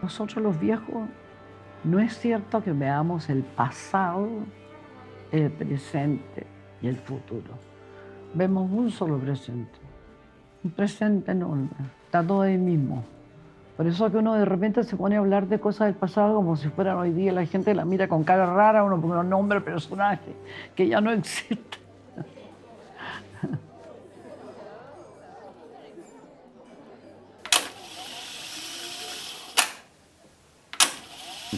Nosotros los viejos, no es cierto que veamos el pasado, el presente y el futuro. Vemos un solo presente, un presente enorme, está todo ahí mismo. Por eso que uno de repente se pone a hablar de cosas del pasado como si fueran hoy día, la gente la mira con cara rara, uno pone un nombre, personaje, que ya no existe.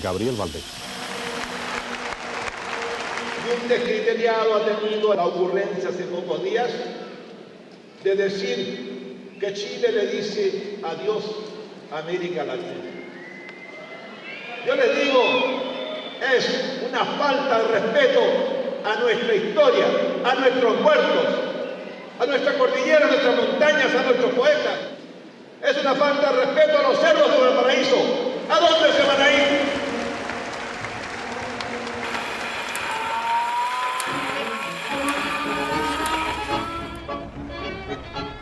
Gabriel Valdés. Y un descriteriado ha tenido la ocurrencia hace pocos días de decir que Chile le dice adiós a América Latina. Yo les digo, es una falta de respeto a nuestra historia, a nuestros muertos, a nuestra cordillera, a nuestras montañas, a nuestros poetas. Es una falta de respeto a los cerros de Valparaíso. ¿A dónde se van a ir?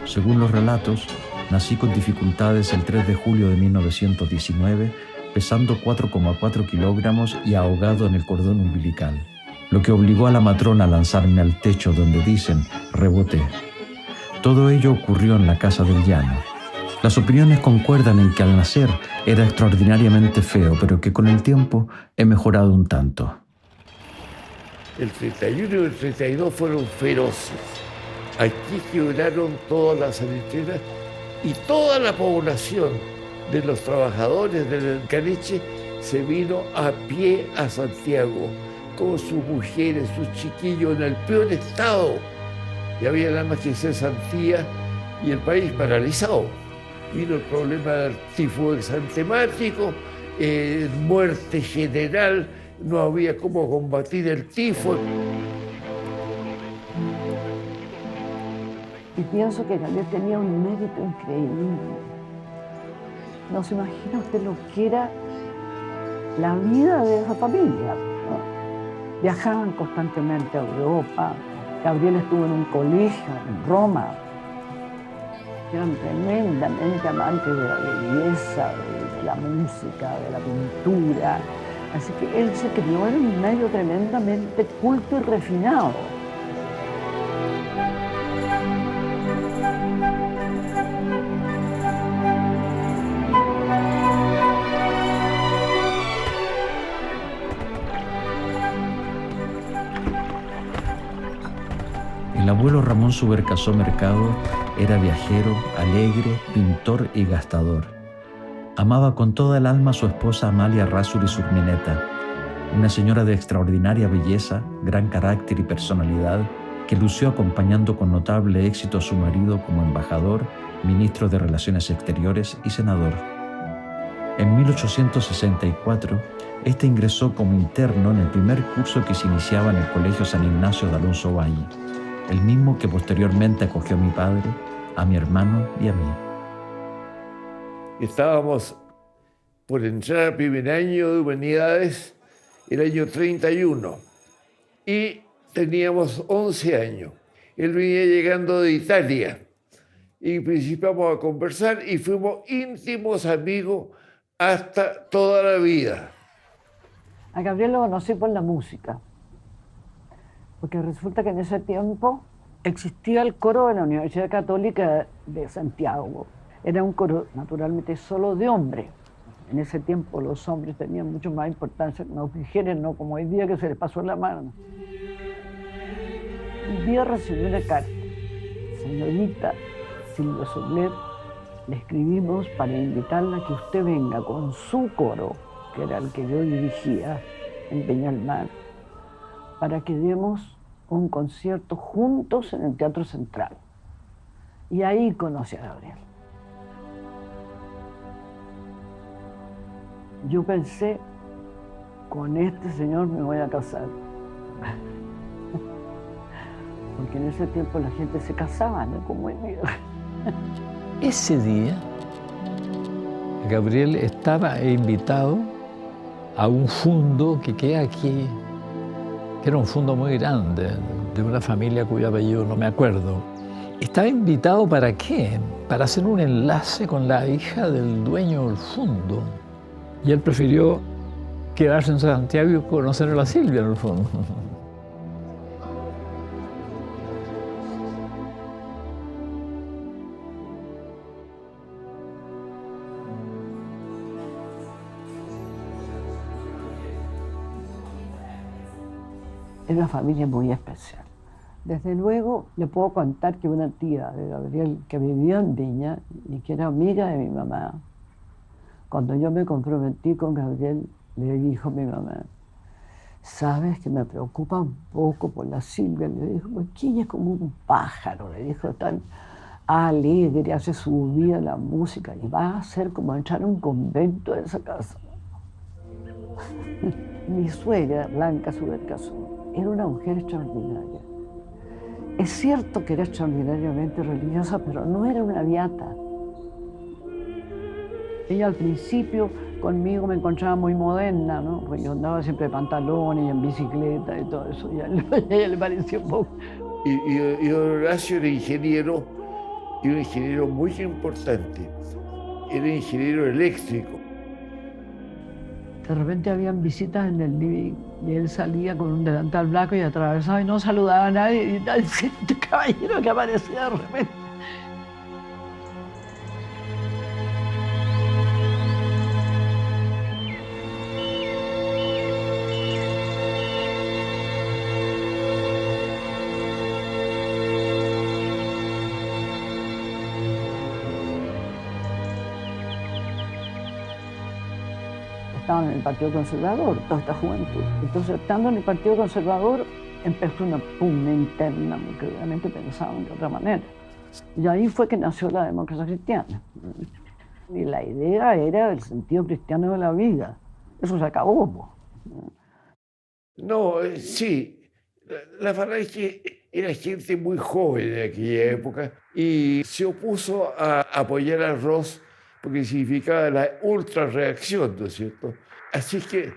Según los relatos, nací con dificultades el 3 de julio de 1919, pesando 4,4 kilogramos y ahogado en el cordón umbilical, lo que obligó a la matrona a lanzarme al techo donde dicen, reboté. Todo ello ocurrió en la Casa del Llano. Las opiniones concuerdan en que al nacer era extraordinariamente feo, pero que con el tiempo he mejorado un tanto. El 31 y el 32 fueron feroces. Aquí quebraron todas las salitreras y toda la población de los trabajadores del Caniche se vino a pie a Santiago con sus mujeres, sus chiquillos en el peor estado. Y había nada más que cesantía y el país paralizado. Vino el problema del tifo exantemático, muerte general, no había cómo combatir el tifo. Y pienso que Gabriel tenía un mérito increíble. No se imagina usted lo que era la vida de esa familia, ¿no? Viajaban constantemente a Europa. Gabriel estuvo en un colegio en Roma. Eran tremendamente amantes de la belleza, de la música, de la pintura. Así que él se crió en un medio tremendamente culto y refinado. El abuelo Ramón Subercasó Mercado era viajero, alegre, pintor y gastador. Amaba con toda el alma a su esposa Amalia Rázuri Surmineta, una señora de extraordinaria belleza, gran carácter y personalidad, que lució acompañando con notable éxito a su marido como embajador, ministro de Relaciones Exteriores y senador. En 1864, este ingresó como interno en el primer curso que se iniciaba en el Colegio San Ignacio de Alonso Valle, el mismo que posteriormente acogió a mi padre, a mi hermano y a mí. Estábamos por entrar al primer año de Humanidades, el año 31, y teníamos 11 años. Él venía llegando de Italia y principiamos a conversar y fuimos íntimos amigos hasta toda la vida. A Gabriel lo conocí por la música, porque resulta que en ese tiempo existía el coro de la Universidad Católica de Santiago. Era un coro naturalmente solo de hombres. En ese tiempo los hombres tenían mucho más importancia que las mujeres, no como hoy día que se les pasó la mano. Un día recibí una carta. Señorita Silvia Soblet, le escribimos para invitarla a que usted venga con su coro, que era el que yo dirigía en Peñalmar, para que demos un concierto juntos en el Teatro Central. Y ahí conocí a Gabriel. Yo pensé, con este señor me voy a casar. Porque en ese tiempo la gente se casaba, ¿no? Como hoy día. Ese día, Gabriel estaba invitado a un fundo que queda aquí, que era un fundo muy grande, de una familia cuyo apellido no me acuerdo. Estaba invitado ¿para qué? Para hacer un enlace con la hija del dueño del fundo. Y él prefirió quedarse en Santiago y conocer a la Silvia, en el fondo. Es una familia muy especial. Desde luego, le puedo contar que una tía de Gabriel que vivía en Viña y que era amiga de mi mamá, cuando yo me comprometí con Gabriel, le dijo a mi mamá, sabes que me preocupa un poco por la Silvia. Le dijo, porque ella es como un pájaro, le dijo, tan alegre, hace su vida la música y va a ser como entrar a un convento en esa casa. Mi suegra, Blanca Subercaso, era una mujer extraordinaria. Es cierto que era extraordinariamente religiosa, pero no era una beata. Ella al principio conmigo me encontraba muy moderna, ¿no? Porque yo andaba siempre de pantalones y en bicicleta y todo eso, y a ella le pareció un poco. Y Horacio era ingeniero, y un ingeniero muy importante. Era ingeniero eléctrico. De repente habían visitas en el living y él salía con un delantal blanco y atravesaba y no saludaba a nadie. Y tal, este caballero que aparecía de repente. Estaban en el Partido Conservador, toda esta juventud. Entonces, estando en el Partido Conservador, empezó una pugna interna, porque obviamente pensaban de otra manera. Y ahí fue que nació la democracia cristiana. Y la idea era el sentido cristiano de la vida. Eso se acabó, po. No, sí, la Falange era gente muy joven en aquella época y se opuso a apoyar a Ross porque significaba la ultrarreacción, ¿no es cierto? Así que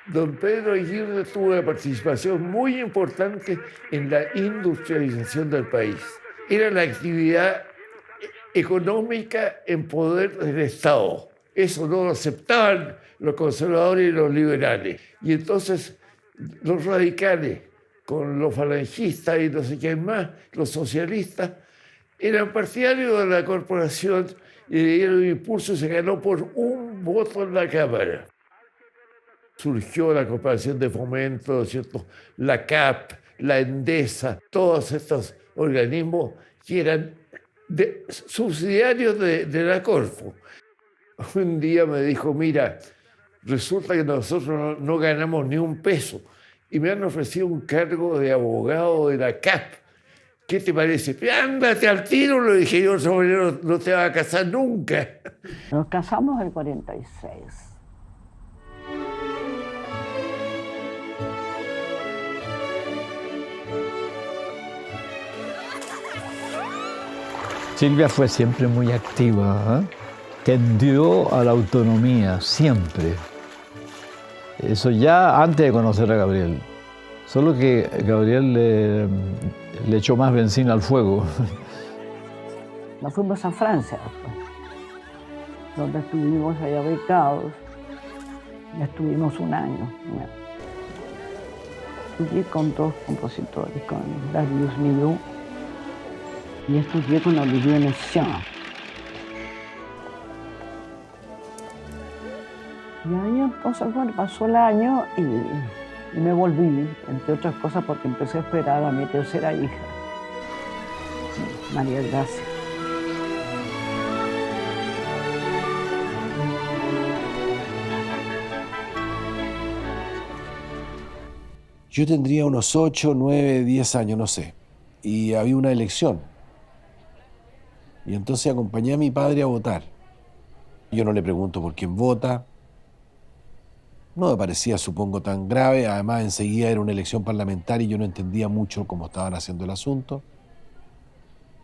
don Pedro Aguirre tuvo una participación muy importante en la industrialización del país. Era la actividad económica en poder del Estado. Eso no lo aceptaban los conservadores y los liberales. Y entonces los radicales, con los falangistas y no sé quién más, los socialistas, eran partidarios de la corporación y le dieron impulso y se ganó por un voto en la Cámara. Surgió la Corporación de Fomento, ¿cierto? La CAP, la Endesa, todos estos organismos que eran subsidiarios de la Corfo. Un día me dijo, mira, resulta que nosotros no ganamos ni un peso y me han ofrecido un cargo de abogado de la CAP. ¿Qué te parece? Ándate al tiro, le dije yo, no te vas a casar nunca. Nos casamos en el 46. Silvia fue siempre muy activa, ¿eh? Tendió a la autonomía, siempre. Eso ya antes de conocer a Gabriel. Solo que Gabriel le echó más benzina al fuego. Nos fuimos a Francia después, donde estuvimos allá becados. Ya estuvimos un año. Estudié con dos compositores, con Darius Milhaud y estudié con Olivier Messiaen. Y ahí entonces, bueno, pasó el año y me volví, entre otras cosas porque empecé a esperar a mi tercera hija, María Gracia. Yo tendría unos 8, 9, 10 años, no sé, y había una elección. Y entonces acompañé a mi padre a votar. Yo no le pregunto por quién vota. No me parecía, supongo, tan grave. Además, enseguida era una elección parlamentaria y yo no entendía mucho cómo estaban haciendo el asunto.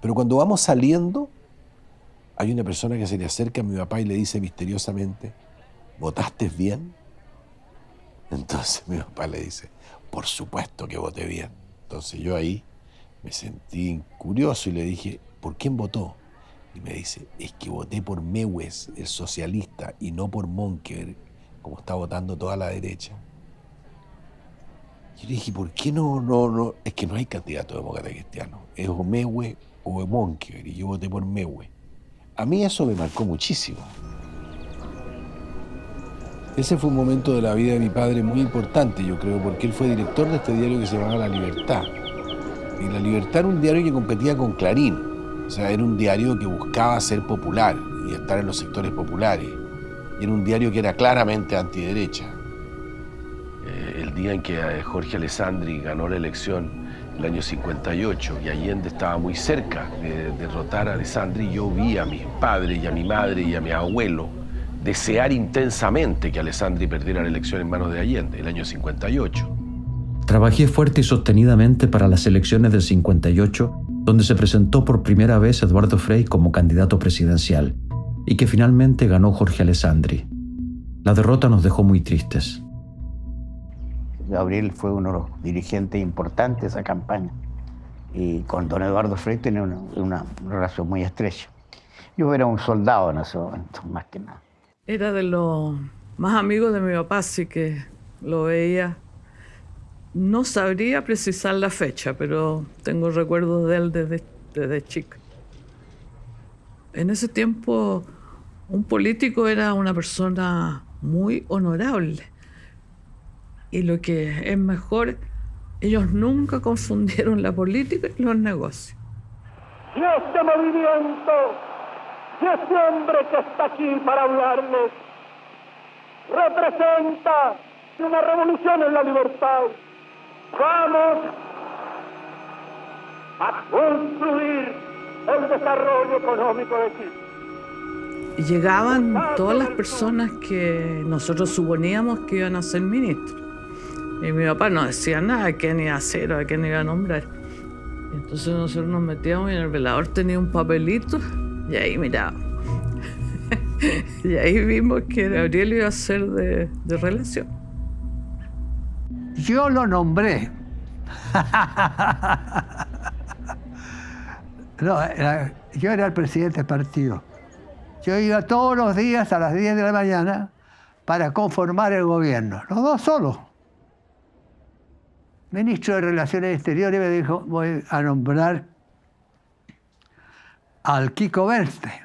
Pero cuando vamos saliendo, hay una persona que se le acerca a mi papá y le dice misteriosamente, ¿votaste bien? Entonces mi papá le dice, por supuesto que voté bien. Entonces yo ahí me sentí curioso y le dije, ¿por quién votó? Y me dice, es que voté por Mewes, el socialista, y no por Monkeberg, como está votando toda la derecha. Yo le dije, ¿por qué no? Es que no hay candidato demócrata cristiano. Es o Mehue o Monkever, y yo voté por Mehue. A mí eso me marcó muchísimo. Ese fue un momento de la vida de mi padre muy importante, yo creo, porque él fue director de este diario que se llamaba La Libertad. Y La Libertad era un diario que competía con Clarín. O sea, era un diario que buscaba ser popular y estar en los sectores populares. Y era un diario que era claramente antiderecha. El día en que Jorge Alessandri ganó la elección, el año 58, y Allende estaba muy cerca de derrotar a Alessandri, yo vi a mis padres y a mi madre y a mi abuelo desear intensamente que Alessandri perdiera la elección en manos de Allende, el año 58. Trabajé fuerte y sostenidamente para las elecciones del 58, donde se presentó por primera vez Eduardo Frei como candidato presidencial, y que finalmente ganó Jorge Alessandri. La derrota nos dejó muy tristes. Gabriel fue uno de los dirigentes importantes de esa campaña, y con don Eduardo Frei tenía una relación muy estrecha. Yo era un soldado en ese momento, más que nada. Era de los más amigos de mi papá, así que lo veía. No sabría precisar la fecha, pero tengo recuerdos de él desde chica. En ese tiempo, un político era una persona muy honorable. Y lo que es mejor, ellos nunca confundieron la política y los negocios. Y este movimiento, y este hombre que está aquí para hablarles, representa una revolución en la libertad. Vamos a construir el desarrollo económico de Chile. Y llegaban todas las personas que nosotros suponíamos que iban a ser ministros. Y mi papá no decía nada, a quién iba a hacer o a quién iba a nombrar. Entonces nosotros nos metíamos y en el velador tenía un papelito y ahí mirábamos. Y ahí vimos que Gabriel iba a ser de relación. Yo lo nombré. No, yo era el presidente del partido. Yo iba todos los días a las 10 de la mañana para conformar el gobierno. Los dos solos. El ministro de Relaciones Exteriores me dijo, voy a nombrar al Kiko Bernstein,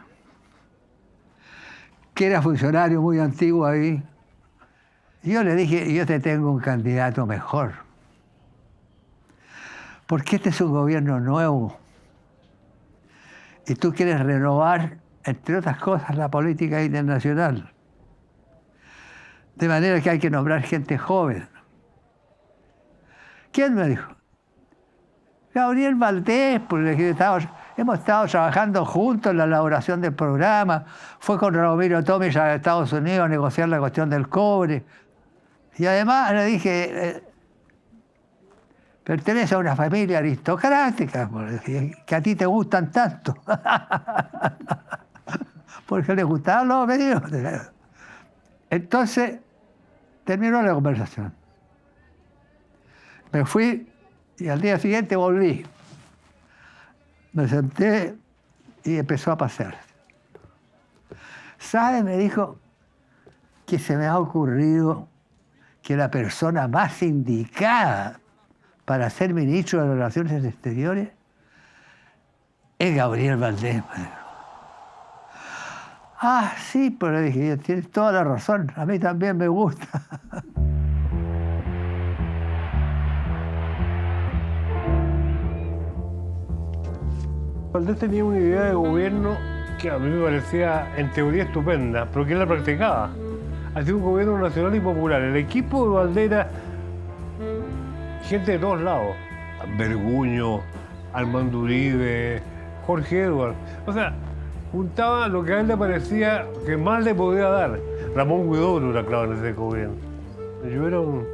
que era funcionario muy antiguo ahí. Y yo le dije, yo te tengo un candidato mejor. Porque este es un gobierno nuevo. Y tú quieres renovar, entre otras cosas, la política internacional. De manera que hay que nombrar gente joven. ¿Quién me dijo? Gabriel Valdés, porque hemos estado trabajando juntos en la elaboración del programa. Fue con Ramiro Tomic a Estados Unidos a negociar la cuestión del cobre. Y además le dije, pertenece a una familia aristocrática, que a ti te gustan tanto. Porque les gustaban los medios. Entonces, terminó la conversación. Me fui y al día siguiente volví. Me senté y empezó a pasar. ¿Sabe? Me dijo que se me ha ocurrido que la persona más indicada para ser ministro de Relaciones Exteriores es Gabriel Valdés. Ah, sí, pero le dije, tienes toda la razón, a mí también me gusta. Valdés tenía una idea de gobierno que a mí me parecía en teoría estupenda, pero que él la practicaba. Hacía un gobierno nacional y popular. El equipo de Valdés era gente de todos lados. Berguño, Armando Uribe, Jorge Edwards. O sea, juntaba lo que a él le parecía que más le podía dar. Ramón Huidobro era clave en ese gobierno. Yo era un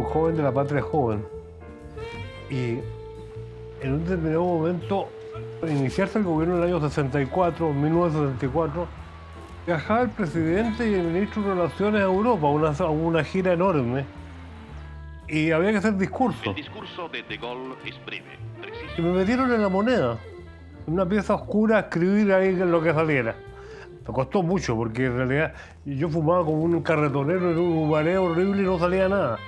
joven de la patria joven. Y en un determinado momento, al iniciarse el gobierno en el año 64, 1964, viajaba el presidente y el ministro de Relaciones a Europa, una gira enorme. Y había que hacer discursos. El discurso de De Gaulle es breve, preciso. Y me metieron en La Moneda, en una pieza oscura, a escribir ahí lo que saliera. Me costó mucho porque en realidad yo fumaba como un carretonero en un mareo horrible y no salía nada.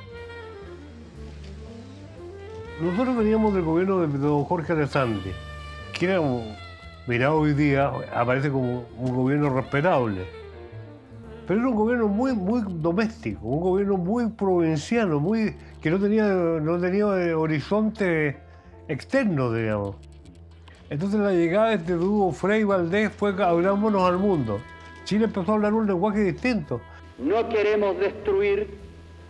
Nosotros veníamos del gobierno de don Jorge Alessandri, que era, mirado hoy día, aparece como un gobierno respetable. Pero era un gobierno muy doméstico, un gobierno muy provinciano, que no tenía horizonte externo, digamos. Entonces la llegada de este dúo Frei-Valdés fue abrámonos al mundo. Chile empezó a hablar un lenguaje distinto. No queremos destruir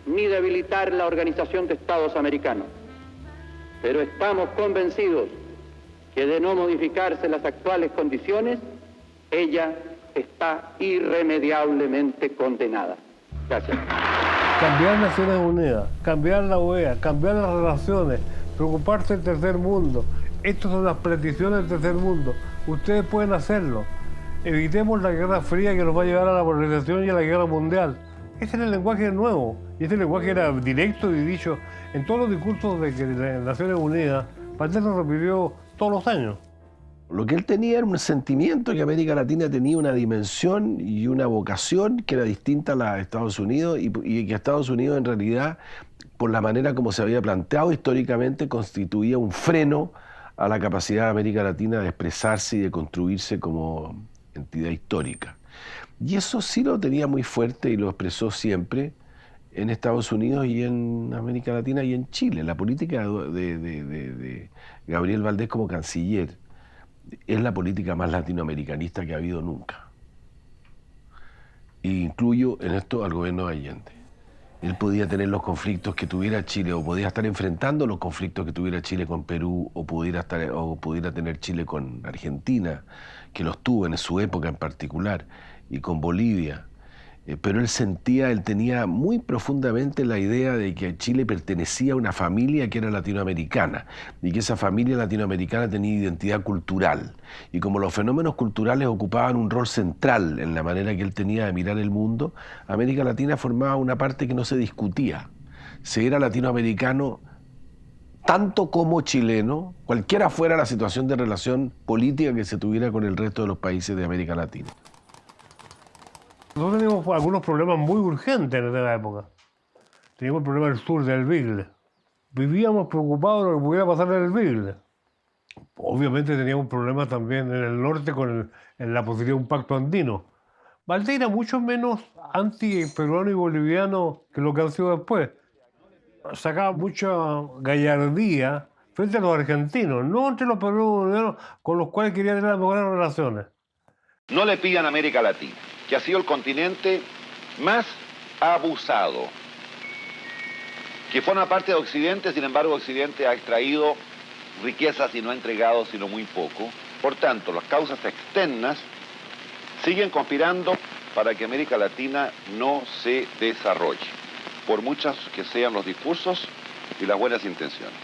ni debilitar la Organización de Estados Americanos, pero estamos convencidos que de no modificarse las actuales condiciones, ella está irremediablemente condenada. Gracias. Cambiar Naciones Unidas, cambiar la OEA, cambiar las relaciones, preocuparse del tercer mundo. Estas son las peticiones del tercer mundo. Ustedes pueden hacerlo. Evitemos la Guerra Fría que nos va a llevar a la polarización y a la guerra mundial. Ese era el lenguaje nuevo. Y ese lenguaje era directo y dicho en todos los discursos de Naciones Unidas. Valdés lo repitió todos los años. Lo que él tenía era un sentimiento que América Latina tenía una dimensión y una vocación que era distinta a la de Estados Unidos y que Estados Unidos en realidad, por la manera como se había planteado históricamente, constituía un freno a la capacidad de América Latina de expresarse y de construirse como entidad histórica. Y eso sí lo tenía muy fuerte y lo expresó siempre en Estados Unidos y en América Latina y en Chile. La política de Gabriel Valdés como canciller es la política más latinoamericanista que ha habido nunca. E incluyo en esto al gobierno de Allende. Él podía tener los conflictos que tuviera Chile, o podía estar enfrentando los conflictos que tuviera Chile con Perú, o pudiera tener Chile con Argentina, que los tuvo en su época en particular, y con Bolivia. Pero él tenía muy profundamente la idea de que Chile pertenecía a una familia que era latinoamericana y que esa familia latinoamericana tenía identidad cultural. Y como los fenómenos culturales ocupaban un rol central en la manera que él tenía de mirar el mundo, América Latina formaba una parte que no se discutía. Se era latinoamericano tanto como chileno, cualquiera fuera la situación de relación política que se tuviera con el resto de los países de América Latina. Nosotros teníamos algunos problemas muy urgentes en esa época. Teníamos el problema del sur, del Bigle. Vivíamos preocupados de lo que pudiera pasar en el Bigle. Obviamente teníamos problemas también en el norte en la posibilidad de un pacto andino. Valdés era mucho menos anti-peruano y boliviano que lo que han sido después. Sacaba mucha gallardía frente a los argentinos, no entre los peruanos y bolivianos con los cuales quería tener las mejores relaciones. No le pidan a América Latina, que ha sido el continente más abusado, que forma parte de Occidente, sin embargo Occidente ha extraído riquezas y no ha entregado sino muy poco. Por tanto, las causas externas siguen conspirando para que América Latina no se desarrolle, por muchas que sean los discursos y las buenas intenciones.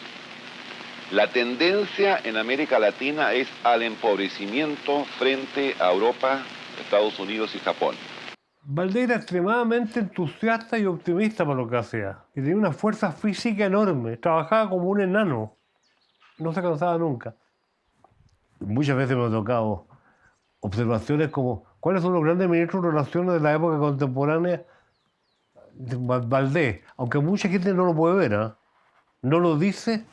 La tendencia en América Latina es al empobrecimiento frente a Europa, Estados Unidos y Japón. Valdés era extremadamente entusiasta y optimista por lo que hacía. Y tenía una fuerza física enorme. Trabajaba como un enano. No se cansaba nunca. Muchas veces me ha tocado observaciones como ¿cuáles son los grandes ministros de Relaciones de la época contemporánea? Valdés. Aunque mucha gente no lo puede ver, ¿eh? No lo dice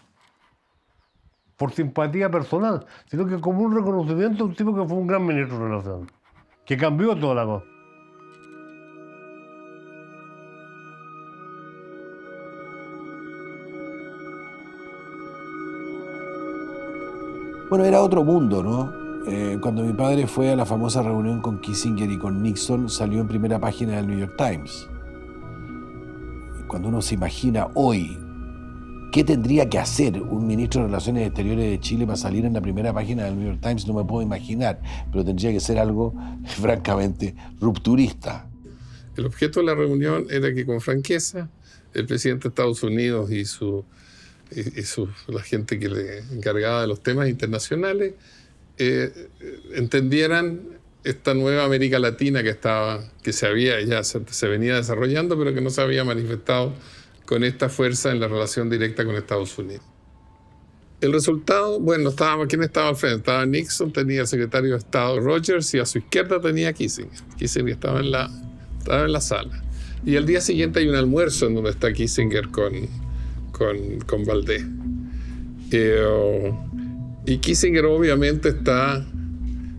por simpatía personal, sino que como un reconocimiento de un tipo que fue un gran ministro de Relaciones, que cambió toda la cosa. Bueno, era otro mundo, ¿no? Cuando mi padre fue a la famosa reunión con Kissinger y con Nixon, salió en primera página del New York Times. Cuando uno se imagina hoy qué tendría que hacer un ministro de Relaciones Exteriores de Chile para salir en la primera página del New York Times, no me puedo imaginar, pero tendría que ser algo francamente rupturista. El objeto de la reunión era que con franqueza el presidente de Estados Unidos y la gente que le encargaba de los temas internacionales entendieran esta nueva América Latina que se venía desarrollando, pero que no se había manifestado con esta fuerza en la relación directa con Estados Unidos. El resultado, bueno, ¿quién estaba al frente? Estaba Nixon, tenía el secretario de Estado Rogers y a su izquierda tenía Kissinger. Kissinger estaba en la sala. Y al día siguiente hay un almuerzo en donde está Kissinger con Valdés. Y Kissinger obviamente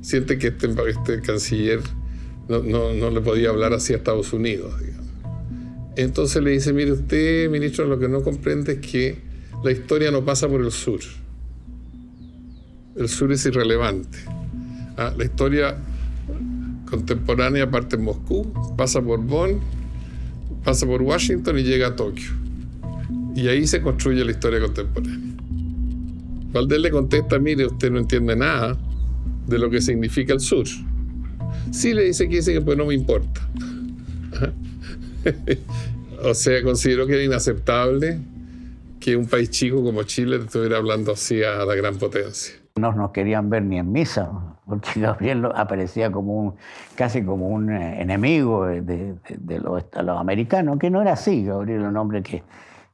siente que este canciller no le podía hablar así a Estados Unidos, digamos. Entonces le dice, mire usted, ministro, lo que no comprende es que la historia no pasa por el sur. El sur es irrelevante. La historia contemporánea parte en Moscú, pasa por Bonn, pasa por Washington y llega a Tokio. Y ahí se construye la historia contemporánea. Valdés le contesta, mire, usted no entiende nada de lo que significa el sur. Sí, le dice que pues no me importa. O sea, consideró que era inaceptable que un país chico como Chile estuviera hablando así a la gran potencia. No nos querían ver ni en misa, porque Gabriel aparecía casi como un enemigo de los americanos, que no era así. Gabriel era un hombre que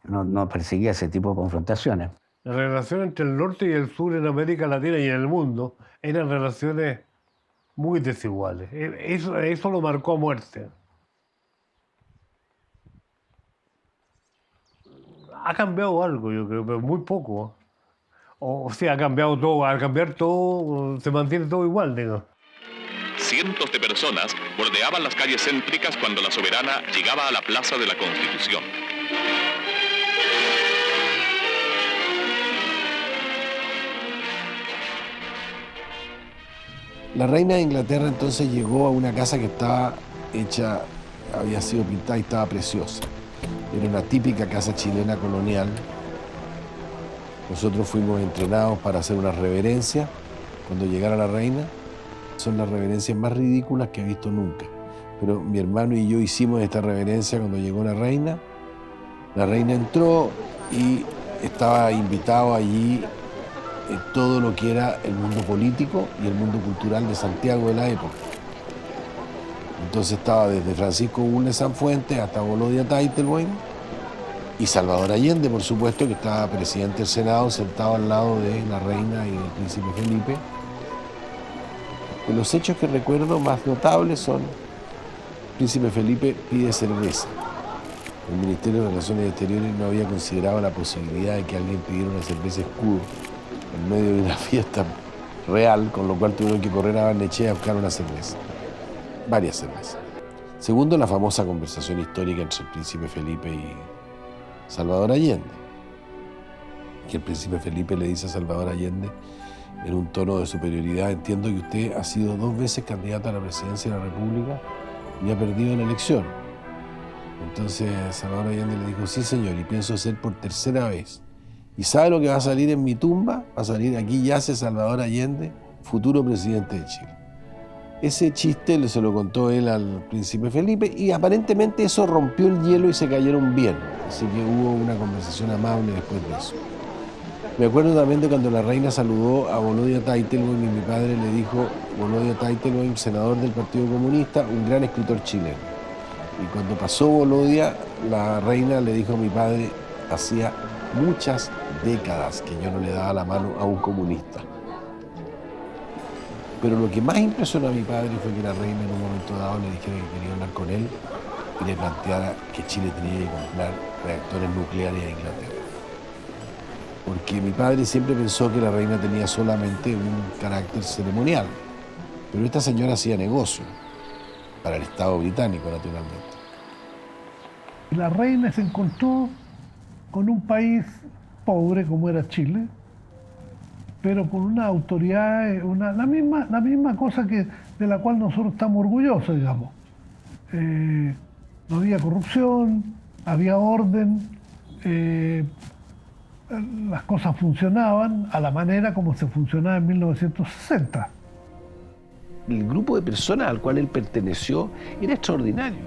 no perseguía ese tipo de confrontaciones. La relación entre el norte y el sur en América Latina y en el mundo eran relaciones muy desiguales. Eso lo marcó a muerte. Ha cambiado algo, yo creo, pero muy poco. O sea, ha cambiado todo. Al cambiar todo, se mantiene todo igual, digo. Cientos de personas bordeaban las calles céntricas cuando la soberana llegaba a la Plaza de la Constitución. La reina de Inglaterra entonces llegó a una casa que estaba hecha, había sido pintada y estaba preciosa. Era una típica casa chilena colonial. Nosotros fuimos entrenados para hacer una reverencia cuando llegara la reina. Son las reverencias más ridículas que he visto nunca. Pero mi hermano y yo hicimos esta reverencia cuando llegó la reina. La reina entró y estaba invitado allí todo lo que era el mundo político y el mundo cultural de Santiago de la época. Entonces estaba desde Francisco Bulnes Sanfuentes hasta Volodya Teitelboim y Salvador Allende, por supuesto, que estaba presidente del Senado, sentado al lado de la reina y del príncipe Felipe. De los hechos que recuerdo más notables son: el príncipe Felipe pide cerveza. El Ministerio de Relaciones Exteriores no había considerado la posibilidad de que alguien pidiera una cerveza escudo en medio de una fiesta real, con lo cual tuvieron que correr a Barnechea a buscar una cerveza. Varias cervezas. Segundo, la famosa conversación histórica entre el príncipe Felipe y Salvador Allende. Que el príncipe Felipe le dice a Salvador Allende en un tono de superioridad: entiendo que usted ha sido 2 veces candidato a la presidencia de la República y ha perdido la elección. Entonces Salvador Allende le dijo: sí, señor, y pienso ser por 3ª vez. ¿Y sabe lo que va a salir en mi tumba? Va a salir: aquí yace Salvador Allende, futuro presidente de Chile. Ese chiste se lo contó él al príncipe Felipe y aparentemente eso rompió el hielo y se cayeron bien. Así que hubo una conversación amable después de eso. Me acuerdo también de cuando la reina saludó a Volodya Teitelboim y mi padre le dijo: Volodya Teitelboim, senador del Partido Comunista, un gran escritor chileno. Y cuando pasó Volodya, la reina le dijo a mi padre: hacía muchas décadas que yo no le daba la mano a un comunista. Pero lo que más impresionó a mi padre fue que la reina en un momento dado le dijera que quería hablar con él y le planteara que Chile tenía que comprar reactores nucleares a Inglaterra. Porque mi padre siempre pensó que la reina tenía solamente un carácter ceremonial, pero esta señora hacía negocio, para el Estado británico, naturalmente. La reina se encontró con un país pobre como era Chile, pero con una autoridad, la misma cosa de la cual nosotros estamos orgullosos, digamos. No había corrupción, había orden, las cosas funcionaban a la manera como se funcionaba en 1960. El grupo de personas al cual él perteneció era extraordinario.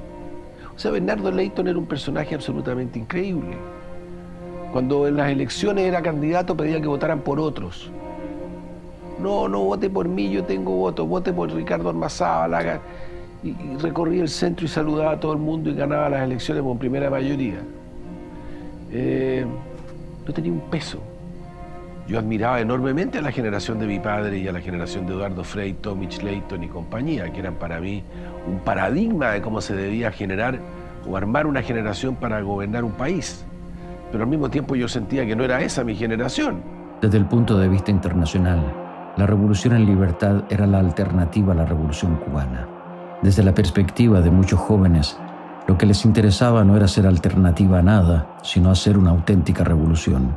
O sea, Bernardo Leyton era un personaje absolutamente increíble. Cuando en las elecciones era candidato pedía que votaran por otros. No vote por mí, yo tengo voto, vote por Ricardo Ormazábal. Y recorría el centro y saludaba a todo el mundo y ganaba las elecciones con primera mayoría. No tenía un peso. Yo admiraba enormemente a la generación de mi padre y a la generación de Eduardo Frei, Tomich Leighton y compañía, que eran para mí un paradigma de cómo se debía generar o armar una generación para gobernar un país. Pero al mismo tiempo yo sentía que no era esa mi generación. Desde el punto de vista internacional, la revolución en libertad era la alternativa a la revolución cubana. Desde la perspectiva de muchos jóvenes, lo que les interesaba no era ser alternativa a nada, sino hacer una auténtica revolución.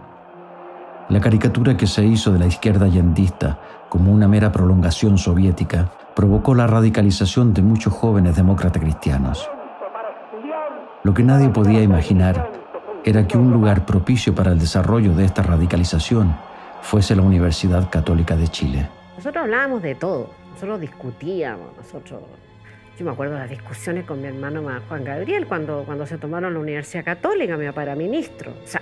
La caricatura que se hizo de la izquierda allendista como una mera prolongación soviética provocó la radicalización de muchos jóvenes demócratas cristianos. Lo que nadie podía imaginar era que un lugar propicio para el desarrollo de esta radicalización fuese la Universidad Católica de Chile. Nosotros hablábamos de todo, nosotros discutíamos, yo me acuerdo de las discusiones con mi hermano Juan Gabriel cuando se tomaron la Universidad Católica, mi papá era ministro. O sea,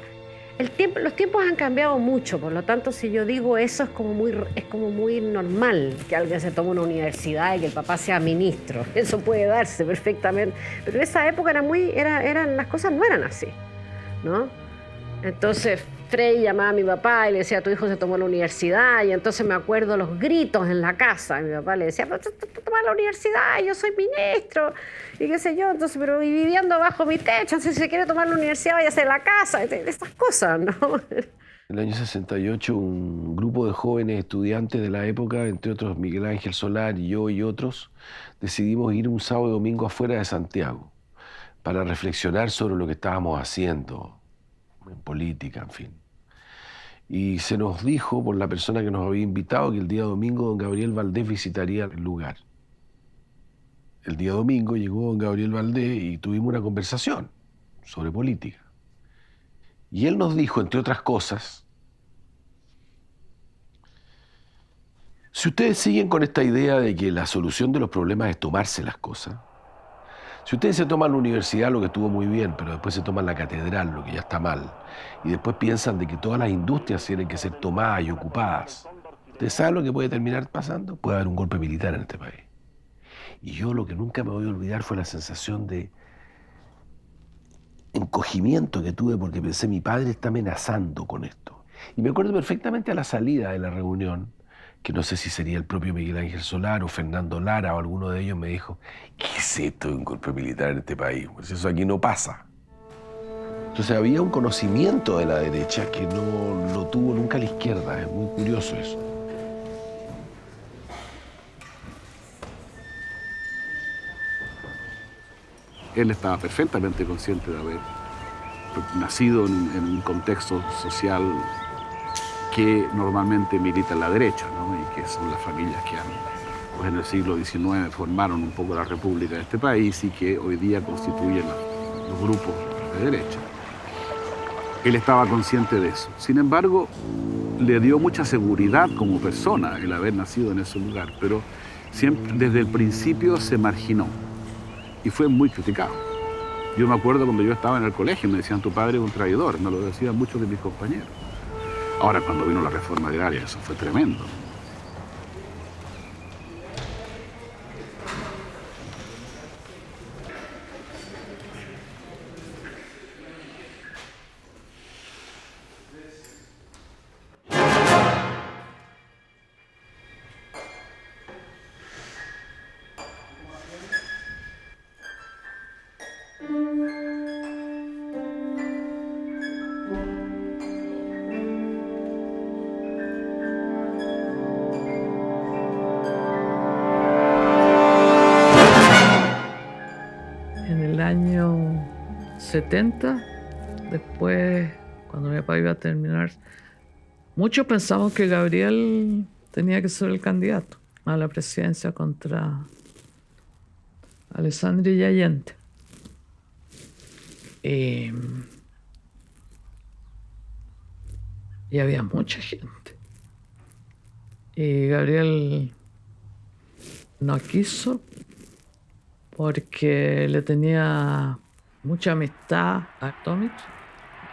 los tiempos han cambiado mucho, por lo tanto, si yo digo eso es como muy normal que alguien se tome una universidad y que el papá sea ministro. Eso puede darse perfectamente, pero en esa época las cosas no eran así, ¿no? Entonces Frei llamaba a mi papá y le decía, tu hijo se tomó la universidad, y entonces me acuerdo los gritos en la casa, y mi papá le decía, pero tú tomas la universidad, yo soy ministro, y qué sé yo, entonces, pero viviendo bajo mi techo, si se quiere tomar la universidad, váyase a la casa, estas cosas, ¿no? En el año 68, un grupo de jóvenes estudiantes de la época, entre otros Miguel Ángel Solar y yo y otros, decidimos ir un sábado y domingo afuera de Santiago para reflexionar sobre lo que estábamos haciendo en política, en fin. Y se nos dijo por la persona que nos había invitado que el día domingo don Gabriel Valdés visitaría el lugar. El día domingo llegó don Gabriel Valdés y tuvimos una conversación sobre política. Y él nos dijo, entre otras cosas, si ustedes siguen con esta idea de que la solución de los problemas es tomarse las cosas, si ustedes se toman la universidad, lo que estuvo muy bien, pero después se toman la catedral, lo que ya está mal, y después piensan de que todas las industrias tienen que ser tomadas y ocupadas, ¿ustedes saben lo que puede terminar pasando? Puede haber un golpe militar en este país. Y yo lo que nunca me voy a olvidar fue la sensación de encogimiento que tuve porque pensé, mi padre está amenazando con esto. Y me acuerdo perfectamente a la salida de la reunión, que no sé si sería el propio Miguel Ángel Solar o Fernando Lara o alguno de ellos me dijo, ¿qué es esto de un golpe militar en este país? Pues eso aquí no pasa. Entonces había un conocimiento de la derecha que no lo tuvo nunca la izquierda, es muy curioso eso. Él estaba perfectamente consciente de haber nacido en un contexto social que normalmente milita en la derecha, ¿no? Y que son las familias que pues en el siglo XIX formaron un poco la república de este país y que hoy día constituyen los grupos de derecha. Él estaba consciente de eso. Sin embargo, le dio mucha seguridad como persona el haber nacido en ese lugar, pero siempre desde el principio se marginó y fue muy criticado. Yo me acuerdo cuando yo estaba en el colegio, me decían, tu padre es un traidor, me lo decían muchos de mis compañeros. Ahora, cuando vino la reforma agraria, eso fue tremendo. En el año 70, después, cuando mi papá iba a terminar, muchos pensamos que Gabriel tenía que ser el candidato a la presidencia contra Alessandri y Allende. Y había mucha gente. Y Gabriel no quiso porque le tenía mucha amistad a Tomich.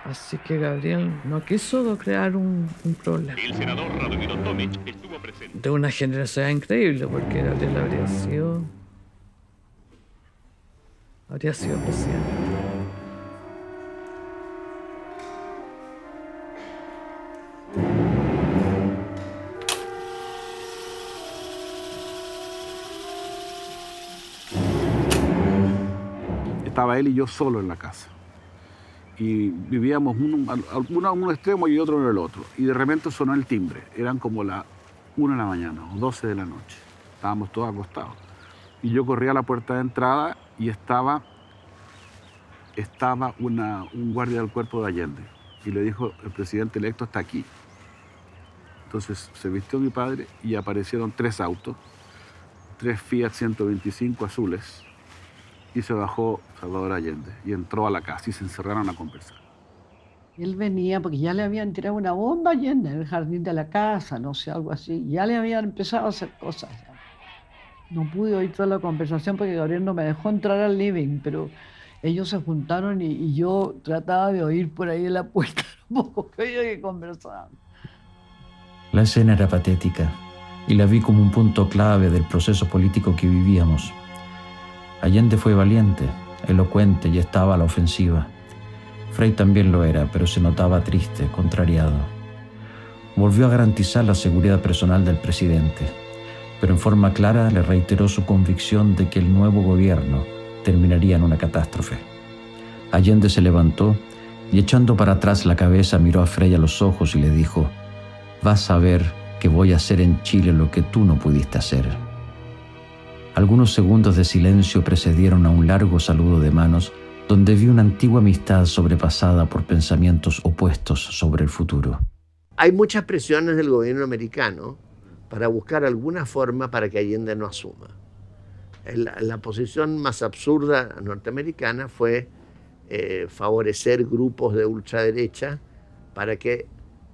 Así que Gabriel no quiso crear un problema. El senador Radomiro Tomich estuvo presente. De una generosidad increíble, porque Gabriel habría sido presidente. estaba él y yo solo en la casa. Y vivíamos uno en un extremo y otro en el otro. Y de repente sonó el timbre. Eran como las 1 de la mañana o 12 de la noche. Estábamos todos acostados. Y yo corrí a la puerta de entrada y estaba un guardia del cuerpo de Allende. Y le dijo, el presidente electo está aquí. Entonces se vistió mi padre y aparecieron 3 autos, 3 Fiat 125 azules. Y se bajó Salvador Allende y entró a la casa y se encerraron a conversar. Él venía porque ya le habían tirado una bomba a Allende en el jardín de la casa, no sé, algo así. Ya le habían empezado a hacer cosas. No pude oír toda la conversación porque Gabriel no me dejó entrar al living, pero ellos se juntaron y yo trataba de oír por ahí en la puerta un poco que oía que conversaban. La escena era patética y la vi como un punto clave del proceso político que vivíamos. Allende fue valiente, elocuente y estaba a la ofensiva. Frei también lo era, pero se notaba triste, contrariado. Volvió a garantizar la seguridad personal del presidente, pero en forma clara le reiteró su convicción de que el nuevo gobierno terminaría en una catástrofe. Allende se levantó y echando para atrás la cabeza miró a Frei a los ojos y le dijo: «Vas a ver que voy a hacer en Chile lo que tú no pudiste hacer». Algunos segundos de silencio precedieron a un largo saludo de manos donde vi una antigua amistad sobrepasada por pensamientos opuestos sobre el futuro. Hay muchas presiones del gobierno americano para buscar alguna forma para que Allende no asuma. La posición más absurda norteamericana fue favorecer grupos de ultraderecha para que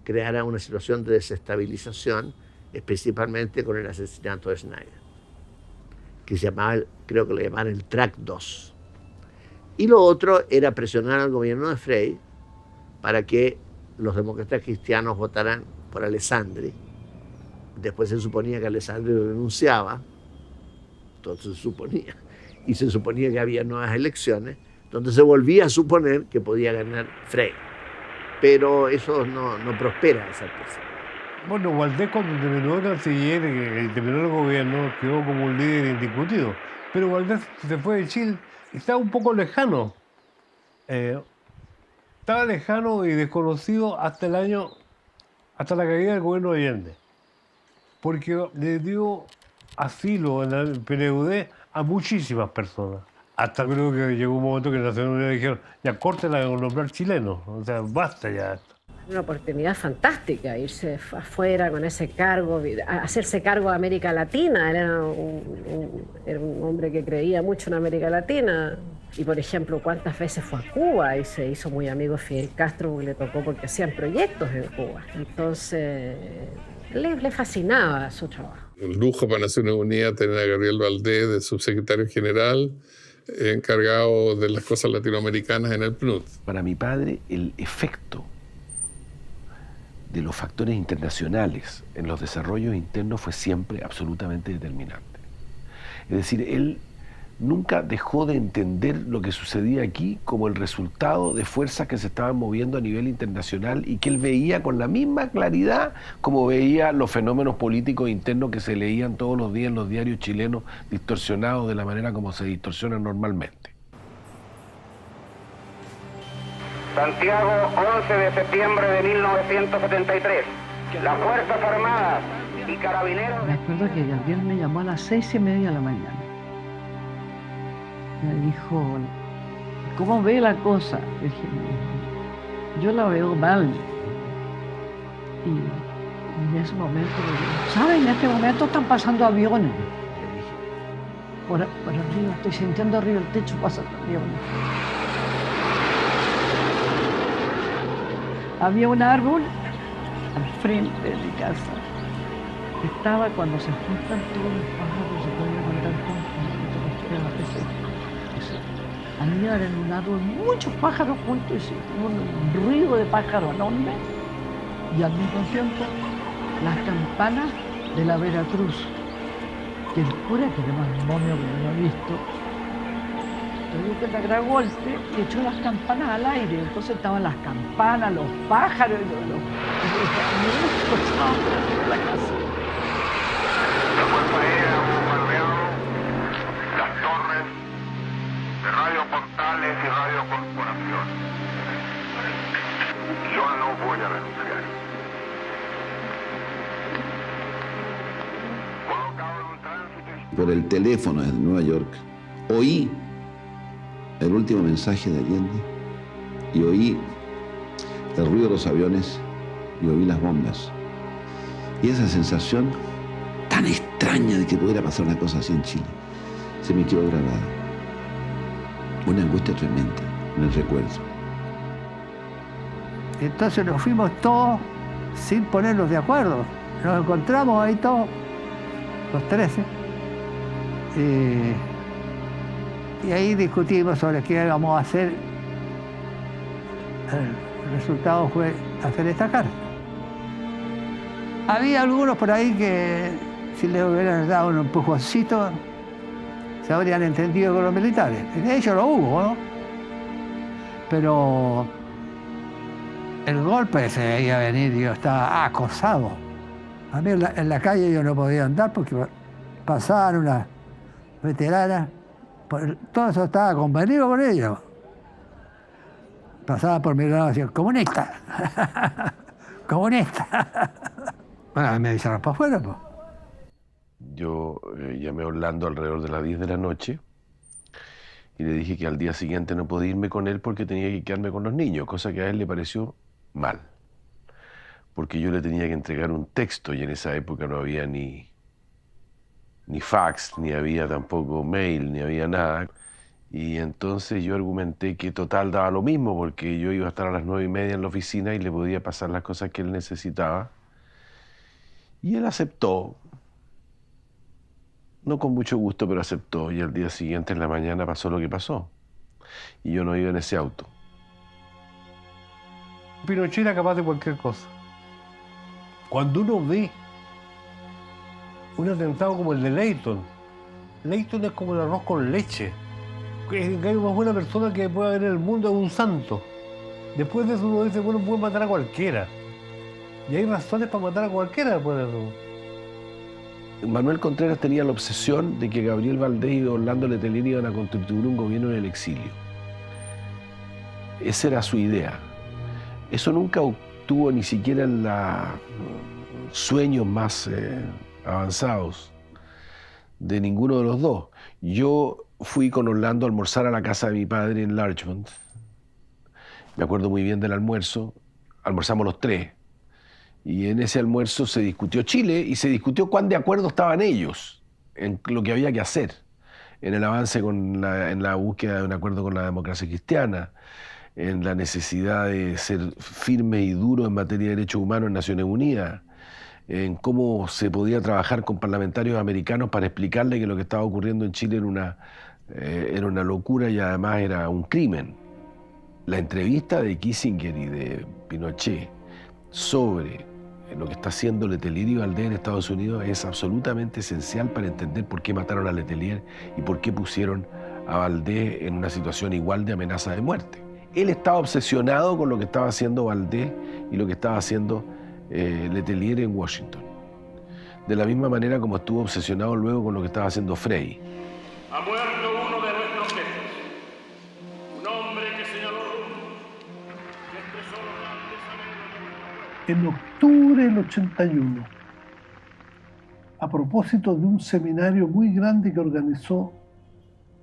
creara una situación de desestabilización, principalmente con el asesinato de Schneider, que se llamaba, creo que lo llamaban el Track 2. Y lo otro era presionar al gobierno de Frei para que los demócratas cristianos votaran por Alessandri. Después se suponía que Alessandri renunciaba, entonces se suponía que había nuevas elecciones, donde se volvía a suponer que podía ganar Frei. Pero eso no prospera, esa cosa. Bueno, Valdés cuando terminó el canciller, terminó el gobierno, quedó como un líder indiscutido. Pero Valdés se fue de Chile, estaba un poco lejano. Estaba lejano y desconocido hasta la caída del gobierno de Allende. Porque le dio asilo en el PNUD a muchísimas personas. Hasta creo que llegó un momento que en Naciones Unidas dijeron, ya córtela con nombrar chilenos, o sea, basta ya. Una oportunidad fantástica, irse afuera con ese cargo, hacerse cargo de América Latina. Él era un hombre que creía mucho en América Latina. Y, por ejemplo, cuántas veces fue a Cuba y se hizo muy amigo de Fidel Castro porque le tocó porque hacían proyectos en Cuba. Entonces, le fascinaba su trabajo. Un lujo para Naciones Unidas tener a Gabriel Valdés de subsecretario general, encargado de las cosas latinoamericanas en el PNUD. Para mi padre, el efecto de los factores internacionales en los desarrollos internos fue siempre absolutamente determinante. Es decir, él nunca dejó de entender lo que sucedía aquí como el resultado de fuerzas que se estaban moviendo a nivel internacional y que él veía con la misma claridad como veía los fenómenos políticos internos que se leían todos los días en los diarios chilenos, distorsionados de la manera como se distorsionan normalmente. Santiago, 11 de septiembre de 1973. Las Fuerzas Armadas y Carabineros... Me acuerdo que Gabriel me llamó a las 6:30 de la mañana. Me dijo, ¿cómo ve la cosa? Le dije, yo la veo mal. Y en ese momento le dije, ¿saben? En este momento están pasando aviones. Le dije, por arriba, estoy sintiendo arriba el techo pasando aviones. Había un árbol al frente de mi casa. Estaba cuando se juntan todos los pájaros, se pueden contar juntos. Había en un árbol muchos pájaros juntos, un ruido de pájaros enorme. Y al mismo tiempo, las campanas de la Veracruz. Que el cura, que era más demonio que no he visto, tuvo que dar golpe y echó las campanas al aire. Entonces estaban las campanas, los pájaros y los la casa. La Fuerza Aérea ha bombardeado las torres de Radio Portal Radio Corporación. Yo no voy a renunciar. Por el teléfono desde Nueva York, oí el último mensaje de Allende y oí el ruido de los aviones y oí las bombas. Y esa sensación tan extraña de que pudiera pasar una cosa así en Chile, se me quedó grabada. Una angustia tremenda en el recuerdo. Entonces nos fuimos todos sin ponernos de acuerdo. Nos encontramos ahí todos, los 13. Y ahí discutimos sobre qué íbamos a hacer. El resultado fue hacer esta carta. Había algunos por ahí que, si les hubieran dado un empujoncito, se habrían entendido con los militares. De hecho lo hubo, ¿no? Pero el golpe se veía venir, yo estaba acosado. A mí en la calle yo no podía andar porque pasaban unas veteranas, todo eso estaba convenido con ellos. Pasaba por mi lado y decían, comunista, comunista. Bueno, me avisaron para afuera, pues. Yo llamé a Orlando alrededor de las 10 de la noche y le dije que al día siguiente no podía irme con él porque tenía que quedarme con los niños, cosa que a él le pareció mal, porque yo le tenía que entregar un texto y en esa época no había ni fax, ni había tampoco mail, ni había nada. Y entonces yo argumenté que total daba lo mismo porque yo iba a estar a las 9:30 en la oficina y le podía pasar las cosas que él necesitaba. Y él aceptó. No con mucho gusto, pero aceptó. Y al día siguiente, en la mañana, pasó lo que pasó. Y yo no iba en ese auto. Pinochet era capaz de cualquier cosa. Cuando uno ve un atentado como el de Leyton es como el arroz con leche. Hay más buena persona que puede haber en el mundo, es un santo. Después de eso uno dice, bueno, puede matar a cualquiera. Y hay razones para matar a cualquiera después de eso. Manuel Contreras tenía la obsesión de que Gabriel Valdés y Orlando Letelier iban a constituir un gobierno en el exilio. Esa era su idea. Eso nunca obtuvo ni siquiera en los sueños más avanzados de ninguno de los dos. Yo fui con Orlando a almorzar a la casa de mi padre en Larchmont. Me acuerdo muy bien del almuerzo. Almorzamos los tres. Y en ese almuerzo se discutió Chile y se discutió cuán de acuerdo estaban ellos en lo que había que hacer, en el avance en la búsqueda de un acuerdo con la democracia cristiana, en la necesidad de ser firme y duro en materia de derechos humanos en Naciones Unidas, en cómo se podía trabajar con parlamentarios americanos para explicarle que lo que estaba ocurriendo en Chile era una locura y además era un crimen. La entrevista de Kissinger y de Pinochet sobre lo que está haciendo Letelier y Valdés en Estados Unidos es absolutamente esencial para entender por qué mataron a Letelier y por qué pusieron a Valdés en una situación igual de amenaza de muerte. Él estaba obsesionado con lo que estaba haciendo Valdés y lo que estaba haciendo Letelier en Washington. De la misma manera como estuvo obsesionado luego con lo que estaba haciendo Frey. Ha muerto uno de nuestros jefes, un hombre que señaló rumbo, que expresó los grandes anhelos de nuestro pueblo. En octubre del 81, a propósito de un seminario muy grande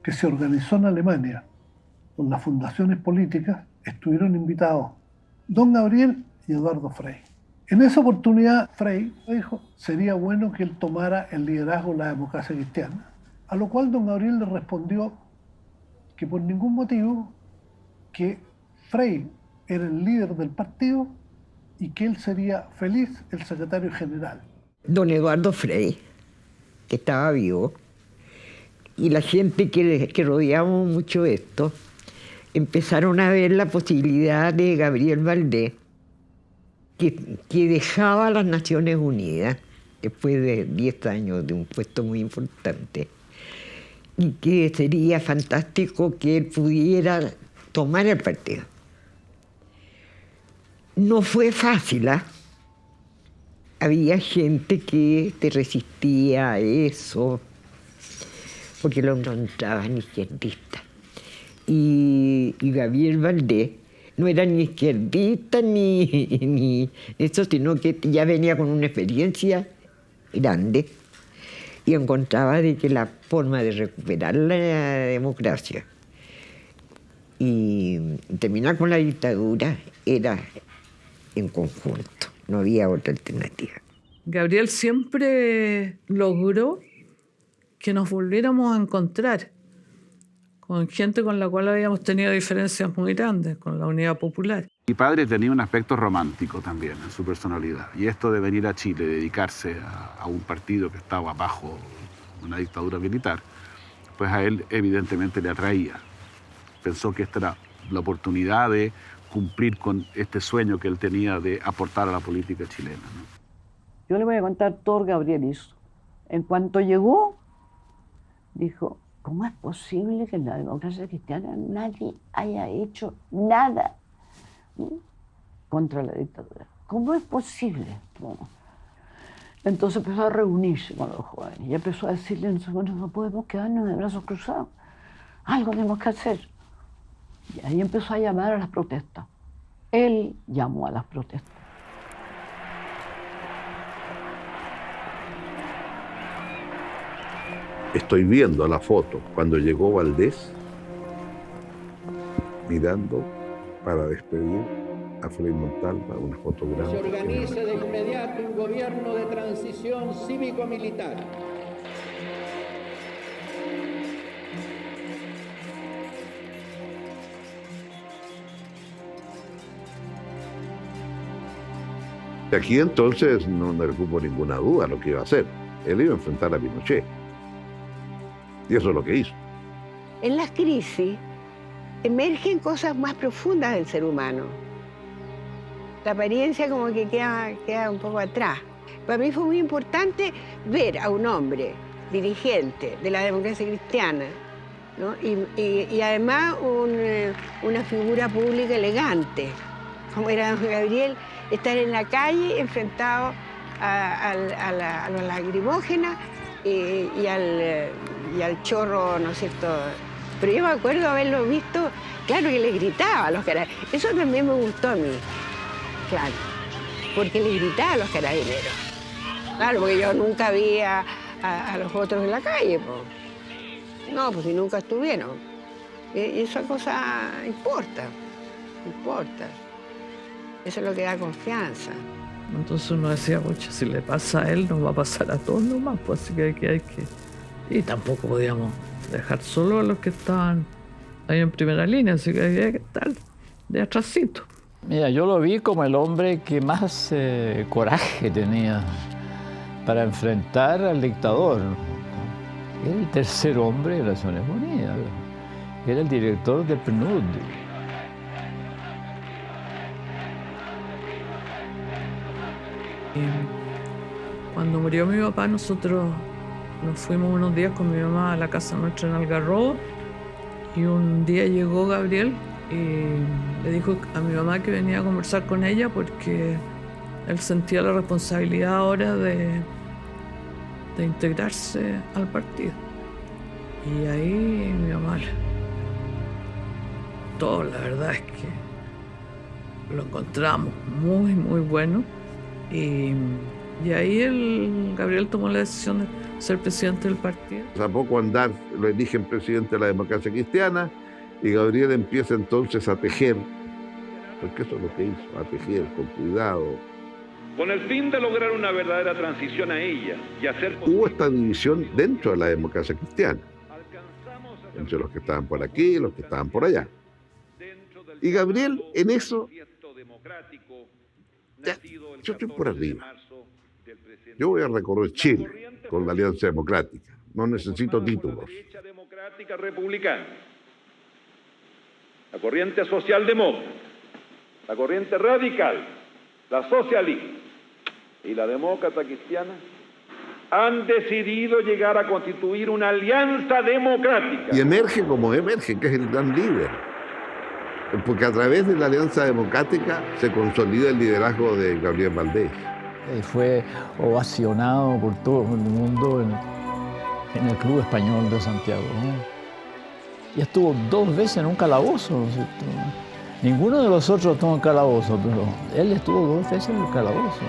que se organizó en Alemania con las fundaciones políticas, estuvieron invitados don Gabriel y Eduardo Frei. En esa oportunidad, Frei dijo, sería bueno que él tomara el liderazgo de la democracia cristiana, a lo cual don Gabriel le respondió que por ningún motivo, que Frei era el líder del partido y que él sería feliz el secretario general. Don Eduardo Frei, que estaba vivo, y la gente que rodeamos mucho esto, empezaron a ver la posibilidad de Gabriel Valdés, que dejaba a las Naciones Unidas después de 10 años de un puesto muy importante, y que sería fantástico que él pudiera tomar el partido. No fue fácil, ¿eh? Había gente que te resistía a eso, porque lo encontraban izquierdista. y Gabriel Valdés no era ni izquierdista ni eso, sino que ya venía con una experiencia grande y encontraba de que la forma de recuperar la democracia y terminar con la dictadura era en conjunto, no había otra alternativa. Gabriel siempre logró que nos volviéramos a encontrar con gente con la cual habíamos tenido diferencias muy grandes, con la Unidad Popular. Mi padre tenía un aspecto romántico también en su personalidad, y esto de venir a Chile, dedicarse a un partido que estaba bajo una dictadura militar, pues a él evidentemente le atraía. Pensó que esta era la oportunidad de cumplir con este sueño que él tenía de aportar a la política chilena, ¿no? Yo le voy a contar todo lo que Gabriel hizo. En cuanto llegó, dijo, ¿cómo es posible que en la democracia cristiana nadie haya hecho nada contra la dictadura? ¿Cómo es posible? Bueno, entonces empezó a reunirse con los jóvenes y empezó a decirles, no podemos quedarnos de brazos cruzados, algo tenemos que hacer. Y ahí empezó a llamar a las protestas. Él llamó a las protestas. Estoy viendo la foto cuando llegó Valdés, mirando para despedir a Frei Montalva, una foto grande. Se organice de inmediato un gobierno de transición cívico-militar. Aquí entonces no hubo ninguna duda lo que iba a hacer. Él iba a enfrentar a Pinochet. Y eso es lo que hizo. En las crisis emergen cosas más profundas del ser humano. La apariencia como que queda un poco atrás. Para mí fue muy importante ver a un hombre dirigente de la democracia cristiana, ¿no? y además una figura pública elegante, como era don Gabriel, estar en la calle enfrentado a los lacrimógenas y al chorro, ¿no es cierto? Pero yo me acuerdo haberlo visto, claro que le gritaba a los carabineros. Eso también me gustó a mí, claro, porque le gritaba a los carabineros. Claro, porque yo nunca vi a los otros en la calle, pues. No, pues si nunca estuvieron. Y esa cosa importa. Eso es lo que da confianza. Entonces uno decía, pucha, si le pasa a él, nos va a pasar a todos nomás, pues así que hay que... Y tampoco podíamos dejar solo a los que estaban ahí en primera línea, así que había que estar de atrásito. Mira, yo lo vi como el hombre que más coraje tenía para enfrentar al dictador. Era el tercer hombre de Naciones Unidas, era el director del PNUD. Cuando murió mi papá, nosotros nos fuimos unos días con mi mamá a la casa nuestra en Algarrobo y un día llegó Gabriel y le dijo a mi mamá que venía a conversar con ella porque él sentía la responsabilidad ahora de integrarse al partido. Y ahí mi mamá, todo la verdad es que lo encontramos muy, muy bueno. Y ahí Gabriel tomó la decisión de ser presidente del partido. A poco andar lo eligen presidente de la democracia cristiana y Gabriel empieza entonces a tejer, porque eso es lo que hizo, a tejer con cuidado. Con el fin de lograr una verdadera transición a ella y hacer... Hubo esta división dentro de la democracia cristiana, entre los que estaban por aquí y los que estaban por allá. Y Gabriel en eso... Ya, yo estoy por arriba. Yo voy a recorrer Chile con la Alianza Democrática. No necesito títulos. Democrática republicana, la corriente socialdemócrata, la corriente radical, la socialista y la demócrata cristiana han decidido llegar a constituir una alianza democrática. Y emerge como emerge, que es el gran líder. Porque a través de la Alianza Democrática se consolida el liderazgo de Gabriel Valdés. Fue ovacionado por todo el mundo en el Club Español de Santiago, ¿no? y estuvo 2 veces en un calabozo, ¿no es cierto? Ninguno de los otros estuvo en calabozo, pero él estuvo 2 veces en el calabozo.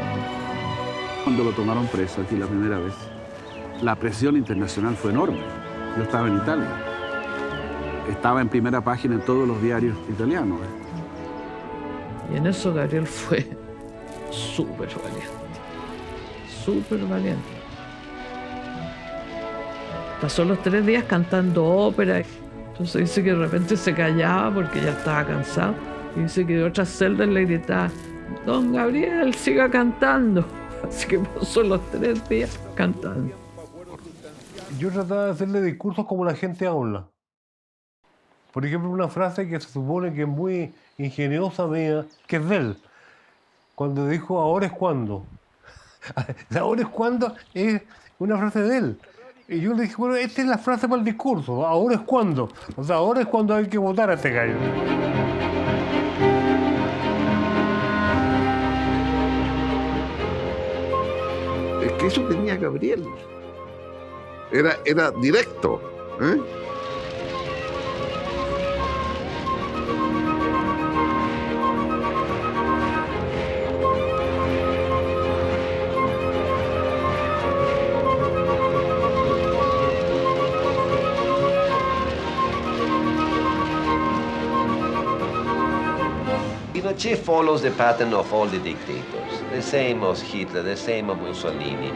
Cuando lo tomaron preso aquí la primera vez, la presión internacional fue enorme. Yo estaba en Italia. Estaba en primera página en todos los diarios italianos. Y en eso Gabriel fue súper valiente. Pasó los 3 días cantando ópera. Entonces dice que de repente se callaba porque ya estaba cansado. Y dice que de otras celdas le gritaba: don Gabriel, siga cantando. Así que pasó los 3 días cantando. Yo trataba de hacerle discursos como la gente habla. Por ejemplo, una frase que se supone que es muy ingeniosa mía, que es de él. Cuando dijo, ahora es cuando. Ahora es cuando es una frase de él. Y yo le dije, bueno, esta es la frase para el discurso. Ahora es cuando. O sea, ahora es cuando hay que votar a este gallo. Es que eso tenía Gabriel. Era directo. Pinochet follows the pattern of all the dictators, the same as Hitler, the same as Mussolini.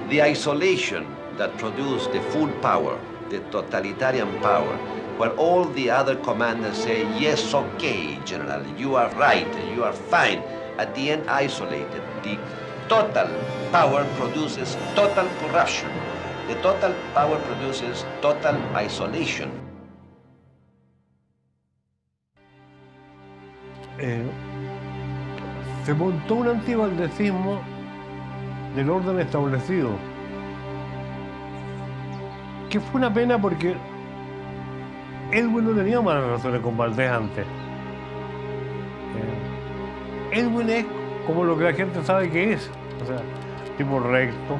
The isolation that produced the full power, the totalitarian power, where all the other commanders say, yes, okay, General, you are right, you are fine. At the end, isolated. The total power produces total corruption. The total power produces total isolation. Se montó un antivaldecismo del orden establecido, que fue una pena porque Elwin no tenía malas relaciones con Valdés antes. Elwin es como lo que la gente sabe que es, o sea, tipo recto,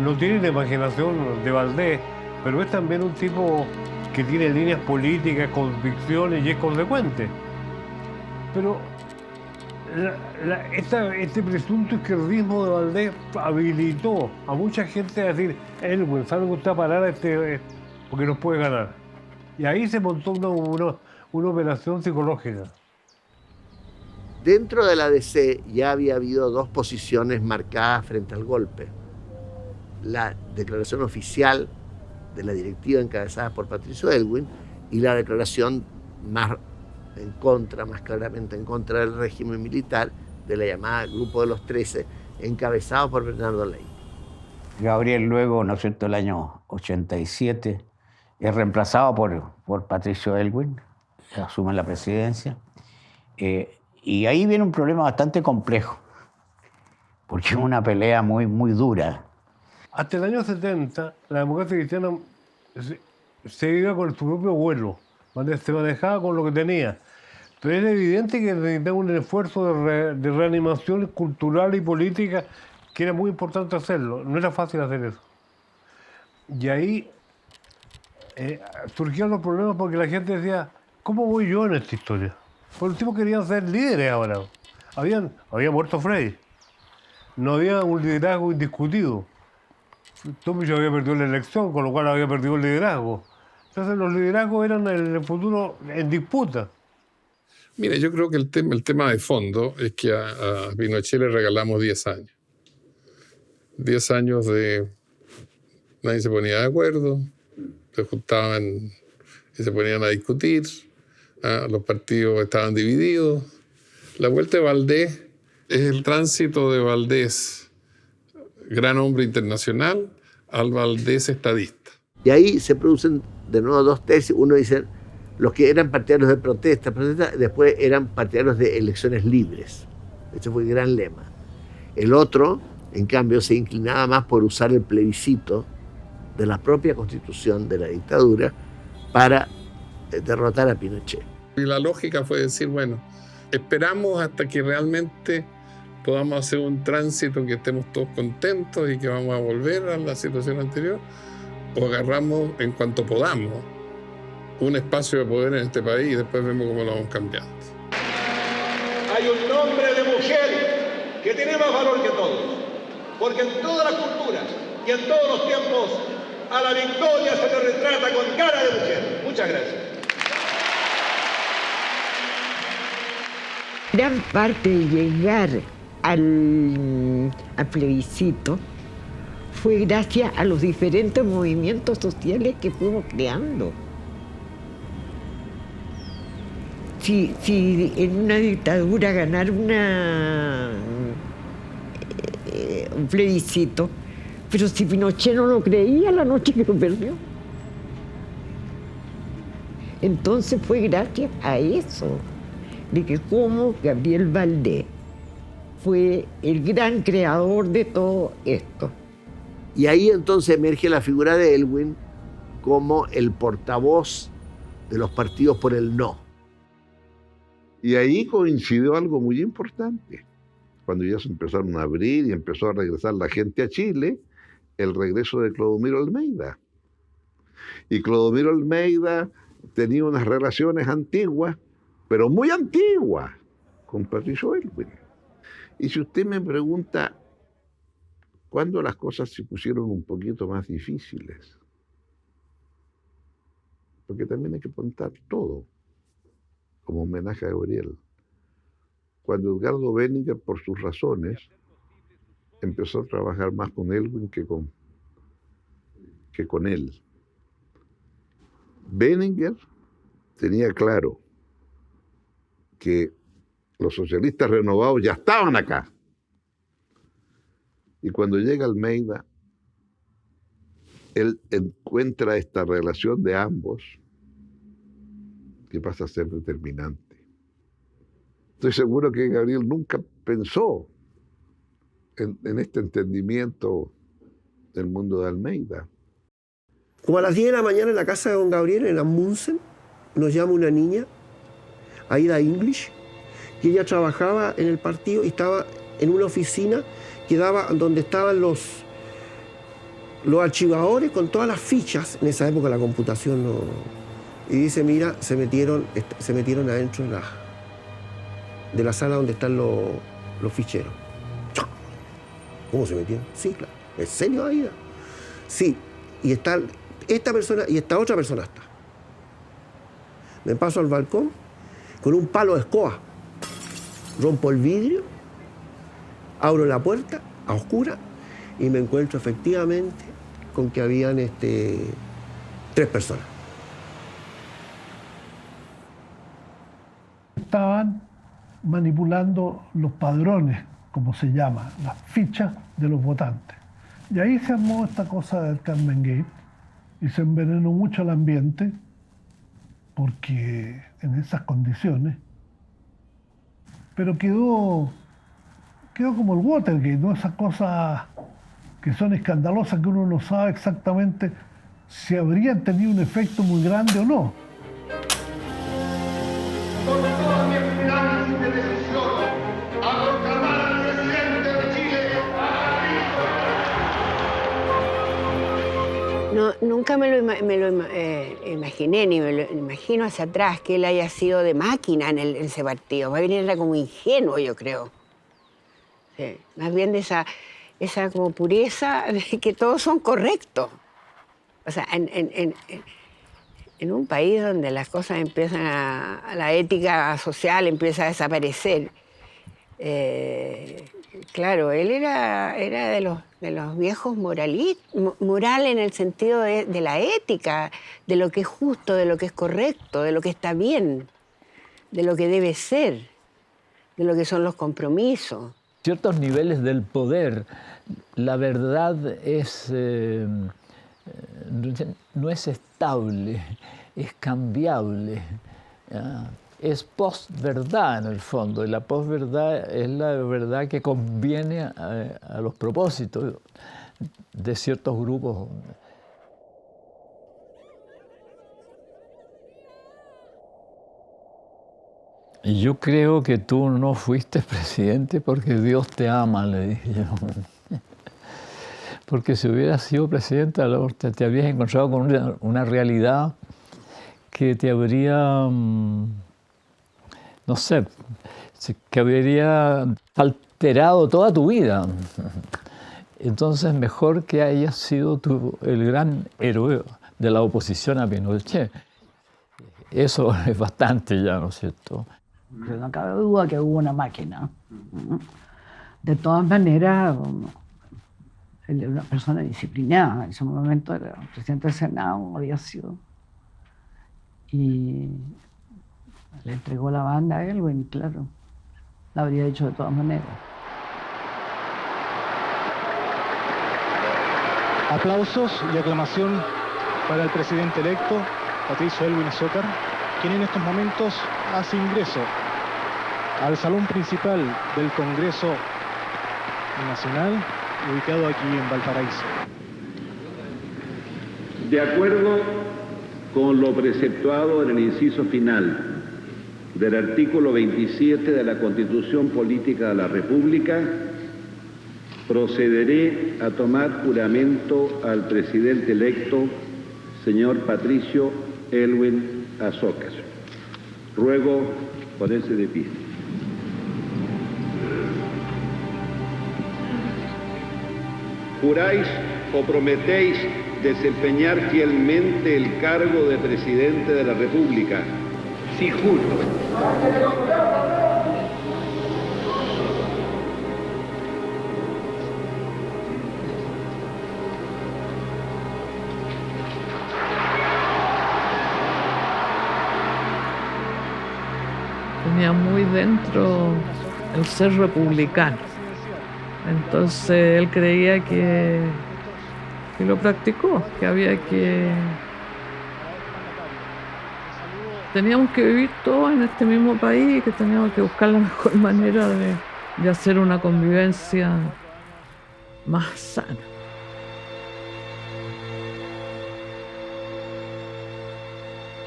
no tiene la imaginación de Valdés, pero es también un tipo que tiene líneas políticas, convicciones y es consecuente. Pero este presunto izquierdismo de Valdés habilitó a mucha gente a decir, Elwin, ¿sabe que usted a parar porque nos puede ganar? Y ahí se montó una operación psicológica. Dentro de la DC ya había habido 2 posiciones marcadas frente al golpe. La declaración oficial de la directiva encabezada por Patricio Elwin y la declaración más claramente en contra del régimen militar de la llamada Grupo de los 13, encabezado por Bernardo Ley. Gabriel luego, ¿no es cierto?, el año 87, es reemplazado por Patricio Elwin, que asume la presidencia. Y ahí viene un problema bastante complejo, porque es una pelea muy, muy dura. Hasta el año 70, la democracia cristiana se iba con su propio vuelo, se manejaba con lo que tenía. Pero era evidente que necesitaba un esfuerzo de reanimación cultural y política que era muy importante hacerlo. No era fácil hacer eso. Y ahí surgían los problemas porque la gente decía, ¿cómo voy yo en esta historia? Porque los tipos querían ser líderes ahora. Había muerto Frey. No había un liderazgo indiscutido. Tomic había perdido la elección, con lo cual había perdido el liderazgo. Entonces los liderazgos eran en el futuro en disputa. Mira, yo creo que el tema de fondo es que a Pinochet le regalamos 10 años. 10 años de... Nadie se ponía de acuerdo, se juntaban y se ponían a discutir, los partidos estaban divididos. La vuelta de Valdés es el tránsito de Valdés, gran hombre internacional, al Valdés estadista. Y ahí se producen de nuevo 2 tesis. Uno dice, los que eran partidarios de protesta, después eran partidarios de elecciones libres. Ese fue el gran lema. El otro, en cambio, se inclinaba más por usar el plebiscito de la propia constitución de la dictadura para derrotar a Pinochet. Y la lógica fue decir, bueno, esperamos hasta que realmente podamos hacer un tránsito que estemos todos contentos y que vamos a volver a la situación anterior, o agarramos en cuanto podamos un espacio de poder en este país y después vemos cómo lo vamos cambiando. Hay un nombre de mujer que tiene más valor que todos, porque en todas las culturas y en todos los tiempos a la victoria se le retrata con cara de mujer. Muchas gracias. Gran parte de llegar al plebiscito fue gracias a los diferentes movimientos sociales que fuimos creando. Si en una dictadura ganar un plebiscito, pero si Pinochet no lo creía la noche que lo perdió. Entonces fue gracias a eso, de que como Gabriel Valdés fue el gran creador de todo esto. Y ahí entonces emerge la figura de Elwin como el portavoz de los partidos por el no. Y ahí coincidió algo muy importante. Cuando ya se empezaron a abrir y empezó a regresar la gente a Chile, el regreso de Clodomiro Almeida. Y Clodomiro Almeida tenía unas relaciones antiguas, pero muy antiguas, con Patricio Elwin. Y si usted me pregunta, ¿cuándo las cosas se pusieron un poquito más difíciles? Porque también hay que contar todo, como homenaje a Gabriel. Cuando Edgardo Benninger, por sus razones, empezó a trabajar más con Elwin que con él. Benninger tenía claro que los socialistas renovados ya estaban acá. Y cuando llega Almeida, él encuentra esta relación de ambos que pasa a ser determinante. Estoy seguro que Gabriel nunca pensó en este entendimiento del mundo de Almeida. Como a las 10 de la mañana en la casa de don Gabriel, en Amundsen, nos llama una niña, Aida English, que ella trabajaba en el partido y estaba en una oficina que daba donde estaban los archivadores con todas las fichas. En esa época la computación no... Y dice, mira, se metieron adentro de la sala donde están los ficheros. ¿Cómo se metieron? Sí, claro. ¿En serio, Aida? Sí. Y está esta persona y esta otra persona está. Me paso al balcón con un palo de escoba. Rompo el vidrio, abro la puerta a oscuras y me encuentro efectivamente con que habían 3 personas. Estaban manipulando los padrones, como se llama, las fichas de los votantes. Y ahí se armó esta cosa del Carmen Gate y se envenenó mucho el ambiente porque en esas condiciones, pero quedó como el Watergate, ¿no? Esas cosas que son escandalosas que uno no sabe exactamente si habrían tenido un efecto muy grande o no. Con toda mi esperanza y decisión a proclamar al presidente de Chile No, nunca me lo imaginé, ni me lo imagino hacia atrás, que él haya sido de máquina en ese partido. Más bien era como ingenuo, yo creo. Sí, más bien de esa como pureza de que todos son correctos. O sea, en un país donde las cosas empiezan la ética social empieza a desaparecer. Claro, él era de los viejos moral en el sentido de la ética, de lo que es justo, de lo que es correcto, de lo que está bien, de lo que debe ser, de lo que son los compromisos. Ciertos niveles del poder, la verdad no es estable, es cambiable. ¿Ya? Es posverdad en el fondo, y la posverdad es la verdad que conviene a los propósitos de ciertos grupos. Y yo creo que tú no fuiste presidente porque Dios te ama, le dije yo. Porque si hubieras sido presidente, te habías encontrado con una realidad que te habría, no sé, que habría alterado toda tu vida. Entonces, mejor que hayas sido tú el gran héroe de la oposición a Pinochet. Eso es bastante ya, ¿no es cierto? No cabe duda que hubo una máquina. De todas maneras, él era una persona disciplinada. En ese momento era presidente del Senado, había sido. Y le entregó la banda a Elwin, claro. La habría hecho de todas maneras. Aplausos y aclamación para el presidente electo, Patricio Elwin Azócar, quien en estos momentos hace ingreso al salón principal del Congreso Nacional, ubicado aquí en Valparaíso. De acuerdo con lo preceptuado en el inciso final del artículo 27 de la Constitución Política de la República, procederé a tomar juramento al presidente electo, señor Patricio Elwin Azócar. Ruego ponerse de pie. ¿Juráis o prometéis desempeñar fielmente el cargo de presidente de la República? Sí, juro. Tenía muy dentro el ser republicano. Entonces él creía que lo practicó, que había que... Teníamos que vivir todos en este mismo país, que teníamos que buscar la mejor manera de hacer una convivencia más sana.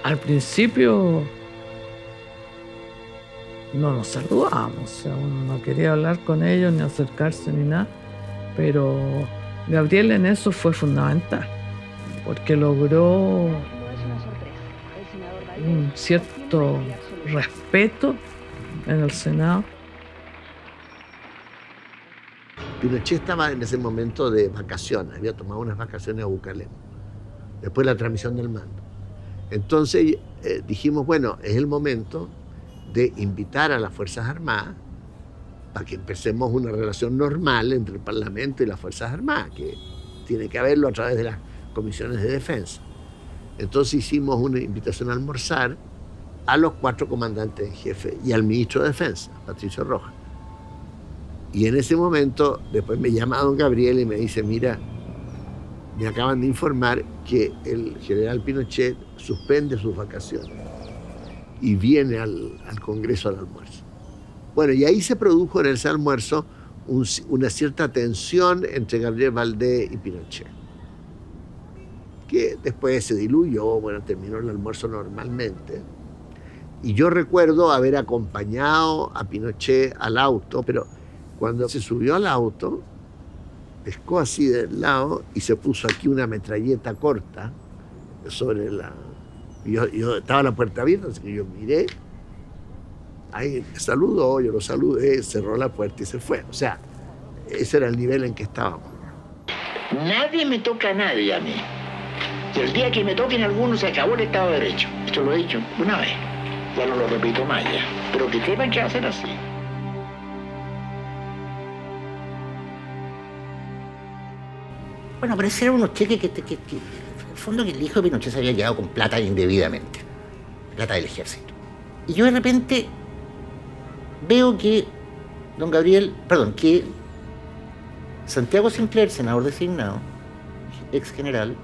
Al principio no nos saludábamos, o sea, uno no quería hablar con ellos, ni acercarse, ni nada, pero Gabriel en eso fue fundamental, porque logró un cierto respeto en el Senado. Pinochet estaba en ese momento de vacaciones, había tomado unas vacaciones a Bucalem, después de la transmisión del mando. Entonces dijimos, bueno, es el momento de invitar a las Fuerzas Armadas para que empecemos una relación normal entre el Parlamento y las Fuerzas Armadas, que tiene que haberlo a través de las comisiones de defensa. Entonces hicimos una invitación a almorzar a los 4 comandantes en jefe y al ministro de Defensa, Patricio Rojas. Y en ese momento, después me llama don Gabriel y me dice, mira, me acaban de informar que el general Pinochet suspende sus vacaciones y viene al Congreso al almuerzo. Bueno, y ahí se produjo en ese almuerzo una cierta tensión entre Gabriel Valdés y Pinochet, que después se diluyó, bueno, terminó el almuerzo normalmente. Y yo recuerdo haber acompañado a Pinochet al auto, pero cuando se subió al auto, pescó así del lado y se puso aquí una metralleta corta sobre la... Yo estaba la puerta abierta, así que yo miré, ahí me saludó, yo lo saludé, cerró la puerta y se fue. O sea, ese era el nivel en que estábamos. Nadie me toca a nadie a mí. Y el día que me toquen algunos se acabó el Estado de Derecho. Esto lo he dicho una vez, ya no lo repito más ya. Pero que sepan que va a ser así. Bueno, pero ese eran unos cheques que el fondo que el hijo de Pinochet se había quedado con plata indebidamente, plata del ejército. Y yo de repente veo que que Santiago Sinclair, senador designado, ex general,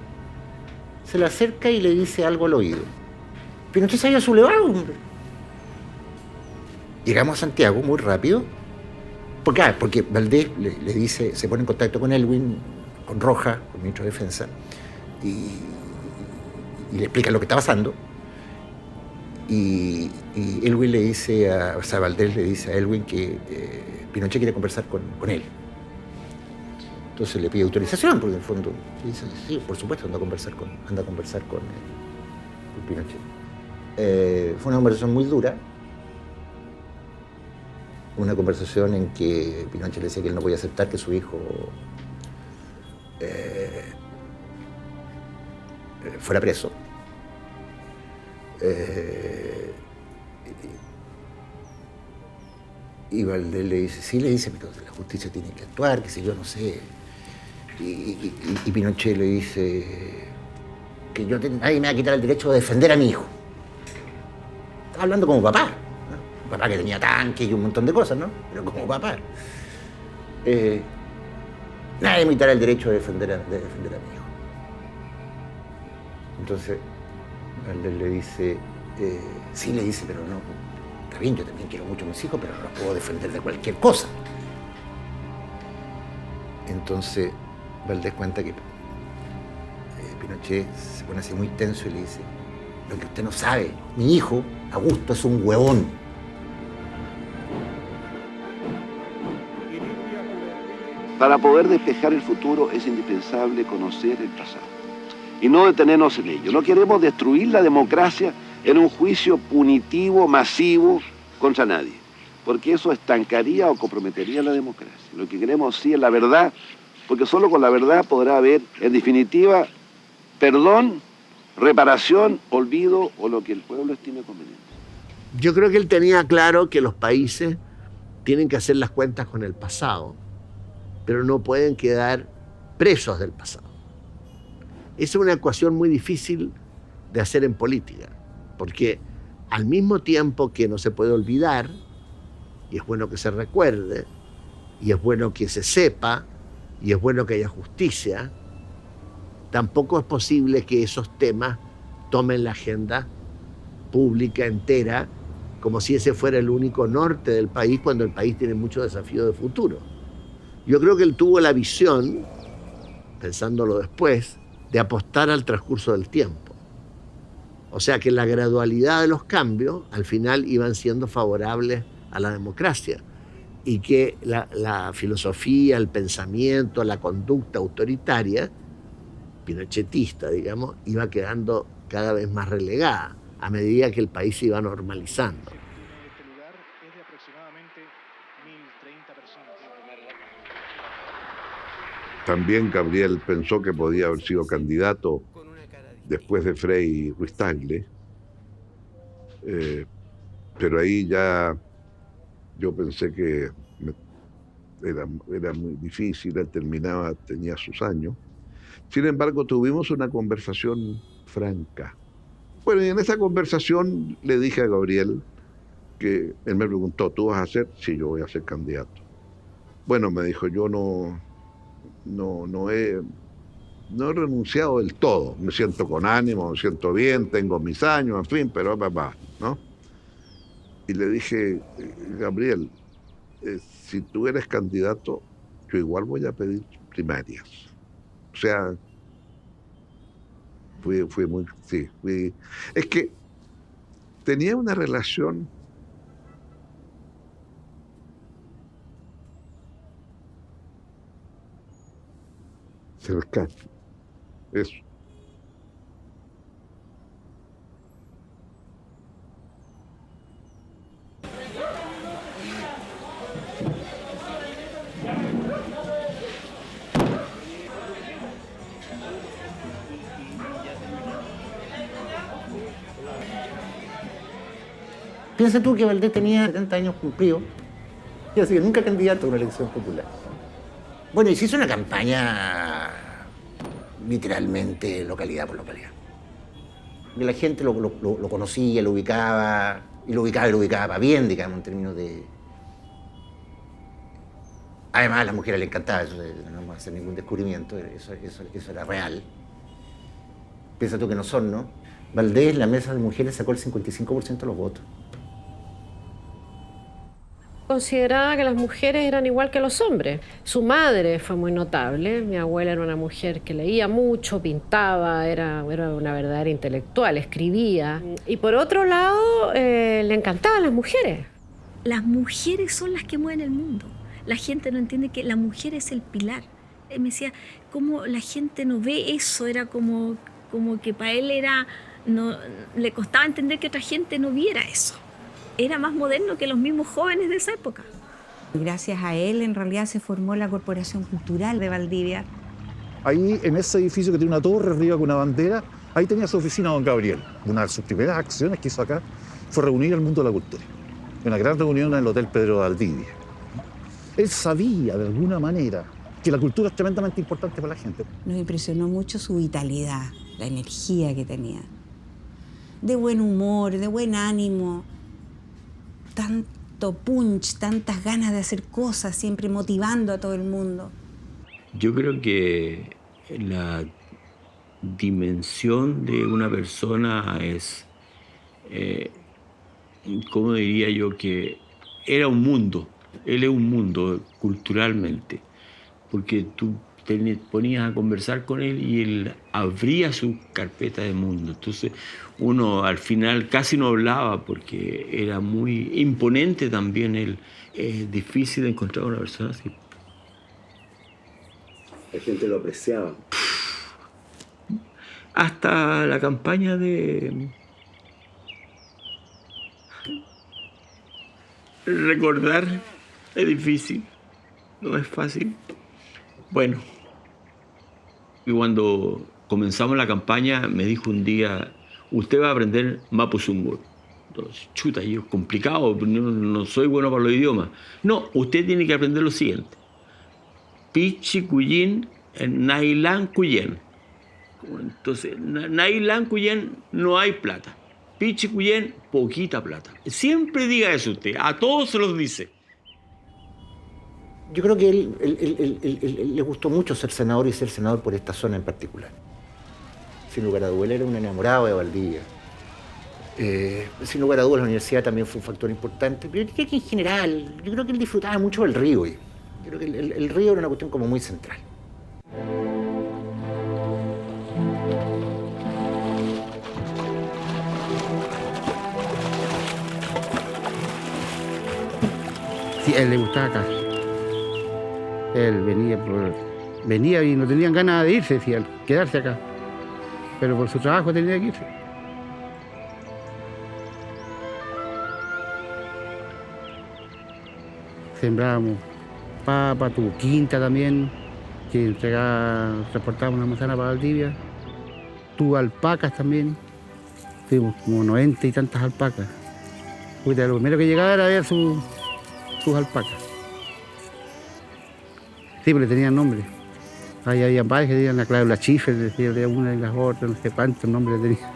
se le acerca y le dice algo al oído. Pinochet se había sublevado, hombre. Llegamos a Santiago muy rápido, porque Valdés le dice, se pone en contacto con Elwin, con Rojas, con el ministro de Defensa, y le explica lo que está pasando. Y Elwin le dice Valdés le dice a Elwin que Pinochet quiere conversar con él. Entonces le pide autorización, porque en el fondo dice, sí, por supuesto, anda a conversar con Pinochet. Fue una conversación muy dura, una conversación en que Pinochet le decía que él no podía aceptar que su hijo fuera preso. Y Valdés le dice, sí, le dice, pero la justicia tiene que actuar, que si yo no sé. Y Pinochet le dice que nadie me va a quitar el derecho de defender a mi hijo. Estaba hablando como papá, ¿no? Un papá que tenía tanques y un montón de cosas, ¿no? Pero como papá. Nadie me quitará el derecho de defender a mi hijo. Entonces, Valdés le dice, sí, le dice, pero no, está bien, yo también quiero mucho a mis hijos, pero no los puedo defender de cualquier cosa. Entonces, Valdés cuenta que Pinochet se pone así muy tenso y le dice, lo que usted no sabe, mi hijo, Augusto, es un huevón. Para poder despejar el futuro es indispensable conocer el pasado y no detenernos en ello. No queremos destruir la democracia en un juicio punitivo, masivo, contra nadie, porque eso estancaría o comprometería la democracia. Lo que queremos sí es la verdad, porque solo con la verdad podrá haber, en definitiva, perdón, reparación, olvido o lo que el pueblo estime conveniente. Yo creo que él tenía claro que los países tienen que hacer las cuentas con el pasado, pero no pueden quedar presos del pasado. Esa es una ecuación muy difícil de hacer en política, porque al mismo tiempo que no se puede olvidar, y es bueno que se recuerde, y es bueno que se sepa, y es bueno que haya justicia, tampoco es posible que esos temas tomen la agenda pública entera como si ese fuera el único norte del país, cuando el país tiene muchos desafíos de futuro. Yo creo que él tuvo la visión, pensándolo después, de apostar al transcurso del tiempo. O sea que la gradualidad de los cambios al final iban siendo favorables a la democracia y que la filosofía, el pensamiento, la conducta autoritaria, pinochetista, digamos, iba quedando cada vez más relegada a medida que el país se iba normalizando. También Gabriel pensó que podía haber sido candidato después de Frei Ruiz-Tagle, pero ahí ya yo pensé que era muy difícil, él tenía sus años. Sin embargo, tuvimos una conversación franca. Bueno, y en esa conversación le dije a Gabriel que él me preguntó, ¿tú vas a ser? Sí, yo voy a ser candidato. Bueno, me dijo, yo no he renunciado del todo. Me siento con ánimo, me siento bien, tengo mis años, en fin, pero papá, ¿no? Y le dije, Gabriel, si tú eres candidato, yo igual voy a pedir primarias. O sea, fui muy... Sí, es que tenía una relación cercana. Eso. Piensa tú que Valdés tenía 70 años cumplidos y ha sido nunca candidato a una elección popular. Bueno, y se hizo una campaña literalmente localidad por localidad. Y la gente lo conocía, lo ubicaba para bien, digamos, en términos de... Además, a las mujeres les encantaba, eso no vamos a hacer ningún descubrimiento, eso era real. Piensa tú que no son, ¿no? Valdés, la mesa de mujeres, sacó el 55% de los votos. Consideraba que las mujeres eran igual que los hombres. Su madre fue muy notable. Mi abuela era una mujer que leía mucho, pintaba, era una verdadera intelectual, escribía. Y por otro lado, le encantaban las mujeres. Las mujeres son las que mueven el mundo. La gente no entiende que la mujer es el pilar. Él me decía, ¿cómo la gente no ve eso? Era como que para él era no, le costaba entender que otra gente no viera eso. Era más moderno que los mismos jóvenes de esa época. Gracias a él, en realidad, se formó la Corporación Cultural de Valdivia. Ahí, en ese edificio que tiene una torre arriba con una bandera, ahí tenía su oficina don Gabriel. Una de sus primeras acciones que hizo acá fue reunir al mundo de la cultura. Una gran reunión en el Hotel Pedro de Valdivia. Él sabía, de alguna manera, que la cultura es tremendamente importante para la gente. Nos impresionó mucho su vitalidad, la energía que tenía. De buen humor, de buen ánimo, tanto punch, tantas ganas de hacer cosas, siempre motivando a todo el mundo. Yo creo que la dimensión de una persona es, ¿cómo diría yo? Que era un mundo, él es un mundo culturalmente, porque tú te ponías a conversar con él y él abría su carpeta de mundo. Entonces uno al final casi no hablaba porque era muy imponente también él. Es difícil encontrar una persona así. La gente lo apreciaba. Hasta la campaña de... Recordar es difícil, no es fácil. Bueno, y cuando comenzamos la campaña me dijo un día, usted va a aprender Mapuzungun. Entonces, chuta, yo es complicado, no soy bueno para los idiomas. No, usted tiene que aprender lo siguiente. Pichi Cuyin, Nailán Cuyen. Entonces, Nailán Cuyen no hay plata. Pichi Cuyen, poquita plata. Siempre diga eso usted, a todos se los dice. Yo creo que él le gustó mucho ser senador y ser senador por esta zona en particular. Sin lugar a dudas, él era un enamorado de Valdivia. Sin lugar a dudas, la universidad también fue un factor importante. Pero yo creo que en general, yo creo que él disfrutaba mucho del río. Yo creo que el río era una cuestión como muy central. Sí, a él le gustaba acá. Él venía y no tenían ganas de irse, decía, quedarse acá. Pero por su trabajo tenía que irse. Sembrábamos papa, tuvo quinta también, que transportábamos una manzana para Valdivia. Tuvo alpacas también, tuvimos como 90 y tantas alpacas. Porque lo primero que llegaba era ver sus alpacas. Sí, pero le tenían nombre. Ahí había varios que tenían la cláusula Schiffer, decía de una y las otras, no sé cuántos nombres le tenían.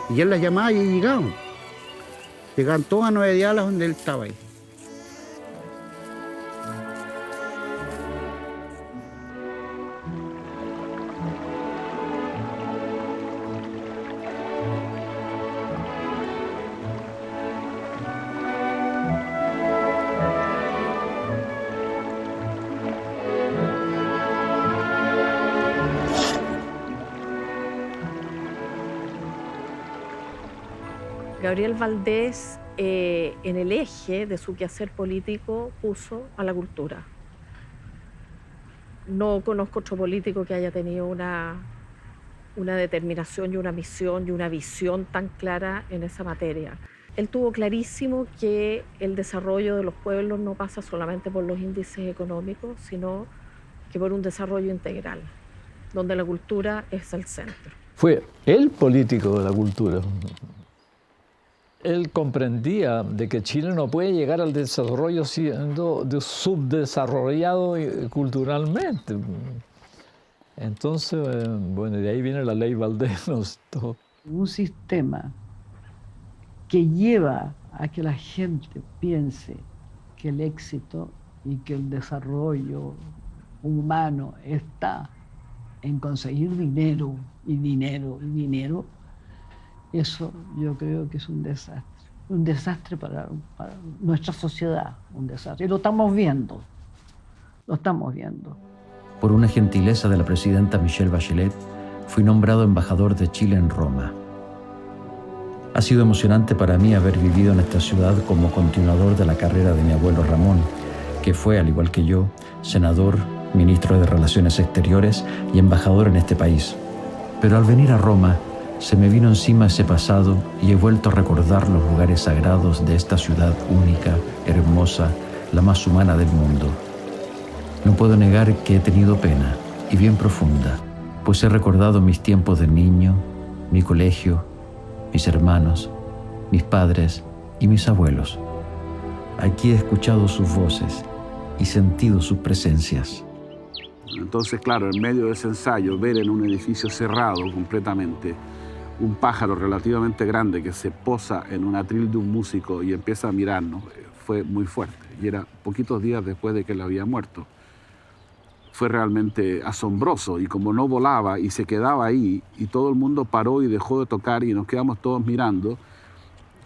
Y él las llamaba y llegaban. Llegaban todas a 9 días donde él estaba ahí. Gabriel Valdés, en el eje de su quehacer político, puso a la cultura. No conozco otro político que haya tenido una determinación y una misión y una visión tan clara en esa materia. Él tuvo clarísimo que el desarrollo de los pueblos no pasa solamente por los índices económicos, sino que por un desarrollo integral, donde la cultura es el centro. Fue el político de la cultura. Él comprendía de que Chile no puede llegar al desarrollo siendo subdesarrollado culturalmente. Entonces, bueno, de ahí viene la ley Valdés. Un sistema que lleva a que la gente piense que el éxito y que el desarrollo humano está en conseguir dinero y dinero y dinero. Eso yo creo que es un desastre para nuestra sociedad, un desastre. Y lo estamos viendo. Por una gentileza de la presidenta Michelle Bachelet, fui nombrado embajador de Chile en Roma. Ha sido emocionante para mí haber vivido en esta ciudad como continuador de la carrera de mi abuelo Ramón, que fue, al igual que yo, senador, ministro de Relaciones Exteriores y embajador en este país. Pero al venir a Roma, Se me vino encima ese pasado y he vuelto a recordar los lugares sagrados de esta ciudad única, hermosa, la más humana del mundo. No puedo negar que he tenido pena, y bien profunda, pues he recordado mis tiempos de niño, mi colegio, mis hermanos, mis padres y mis abuelos. Aquí he escuchado sus voces y sentido sus presencias. Entonces, claro, en medio de ese ensayo, ver en un edificio cerrado completamente un pájaro relativamente grande que se posa en un atril de un músico y empieza a mirarnos, fue muy fuerte. Y era poquitos días después de que él había muerto. Fue realmente asombroso, y como no volaba y se quedaba ahí, y todo el mundo paró y dejó de tocar y nos quedamos todos mirando,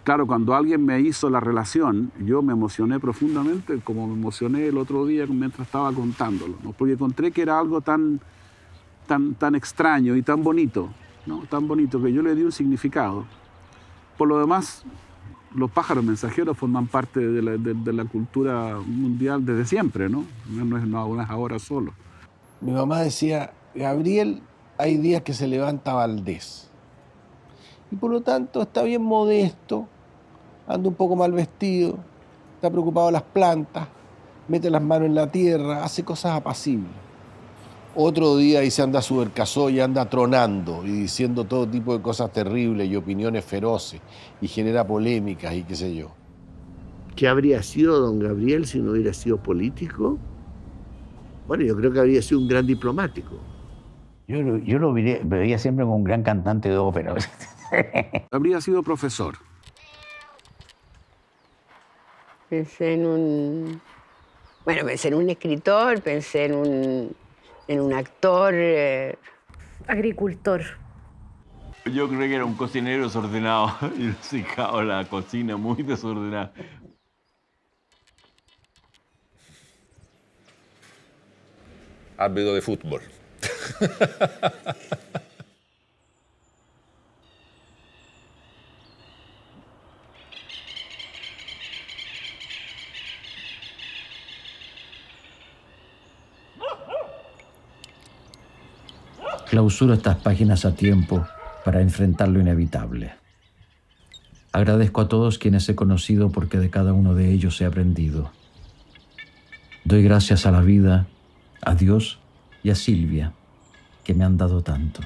claro, cuando alguien me hizo la relación, yo me emocioné profundamente, como me emocioné el otro día mientras estaba contándolo, ¿no? Porque encontré que era algo tan extraño y tan bonito, ¿no? Tan bonito que yo le di un significado. Por lo demás, los pájaros mensajeros forman parte de la cultura mundial desde siempre, ¿no? No es ahora solo. Mi mamá decía, Gabriel, hay días que se levanta Valdés. Y por lo tanto está bien modesto, anda un poco mal vestido, está preocupado de las plantas, mete las manos en la tierra, hace cosas apacibles. Otro día ahí se anda supercasó y anda tronando y diciendo todo tipo de cosas terribles y opiniones feroces y genera polémicas y qué sé yo. ¿Qué habría sido don Gabriel si no hubiera sido político? Bueno, yo creo que habría sido un gran diplomático. Yo lo veía siempre como un gran cantante de ópera. Habría sido profesor. Pensé en un escritor, pensé en un actor. Agricultor. Yo creo que era un cocinero desordenado. Y dejaba la cocina muy desordenada. Árbitro de fútbol. Clausuro estas páginas a tiempo para enfrentar lo inevitable. Agradezco a todos quienes he conocido porque de cada uno de ellos he aprendido. Doy gracias a la vida, a Dios y a Silvia, que me han dado tanto.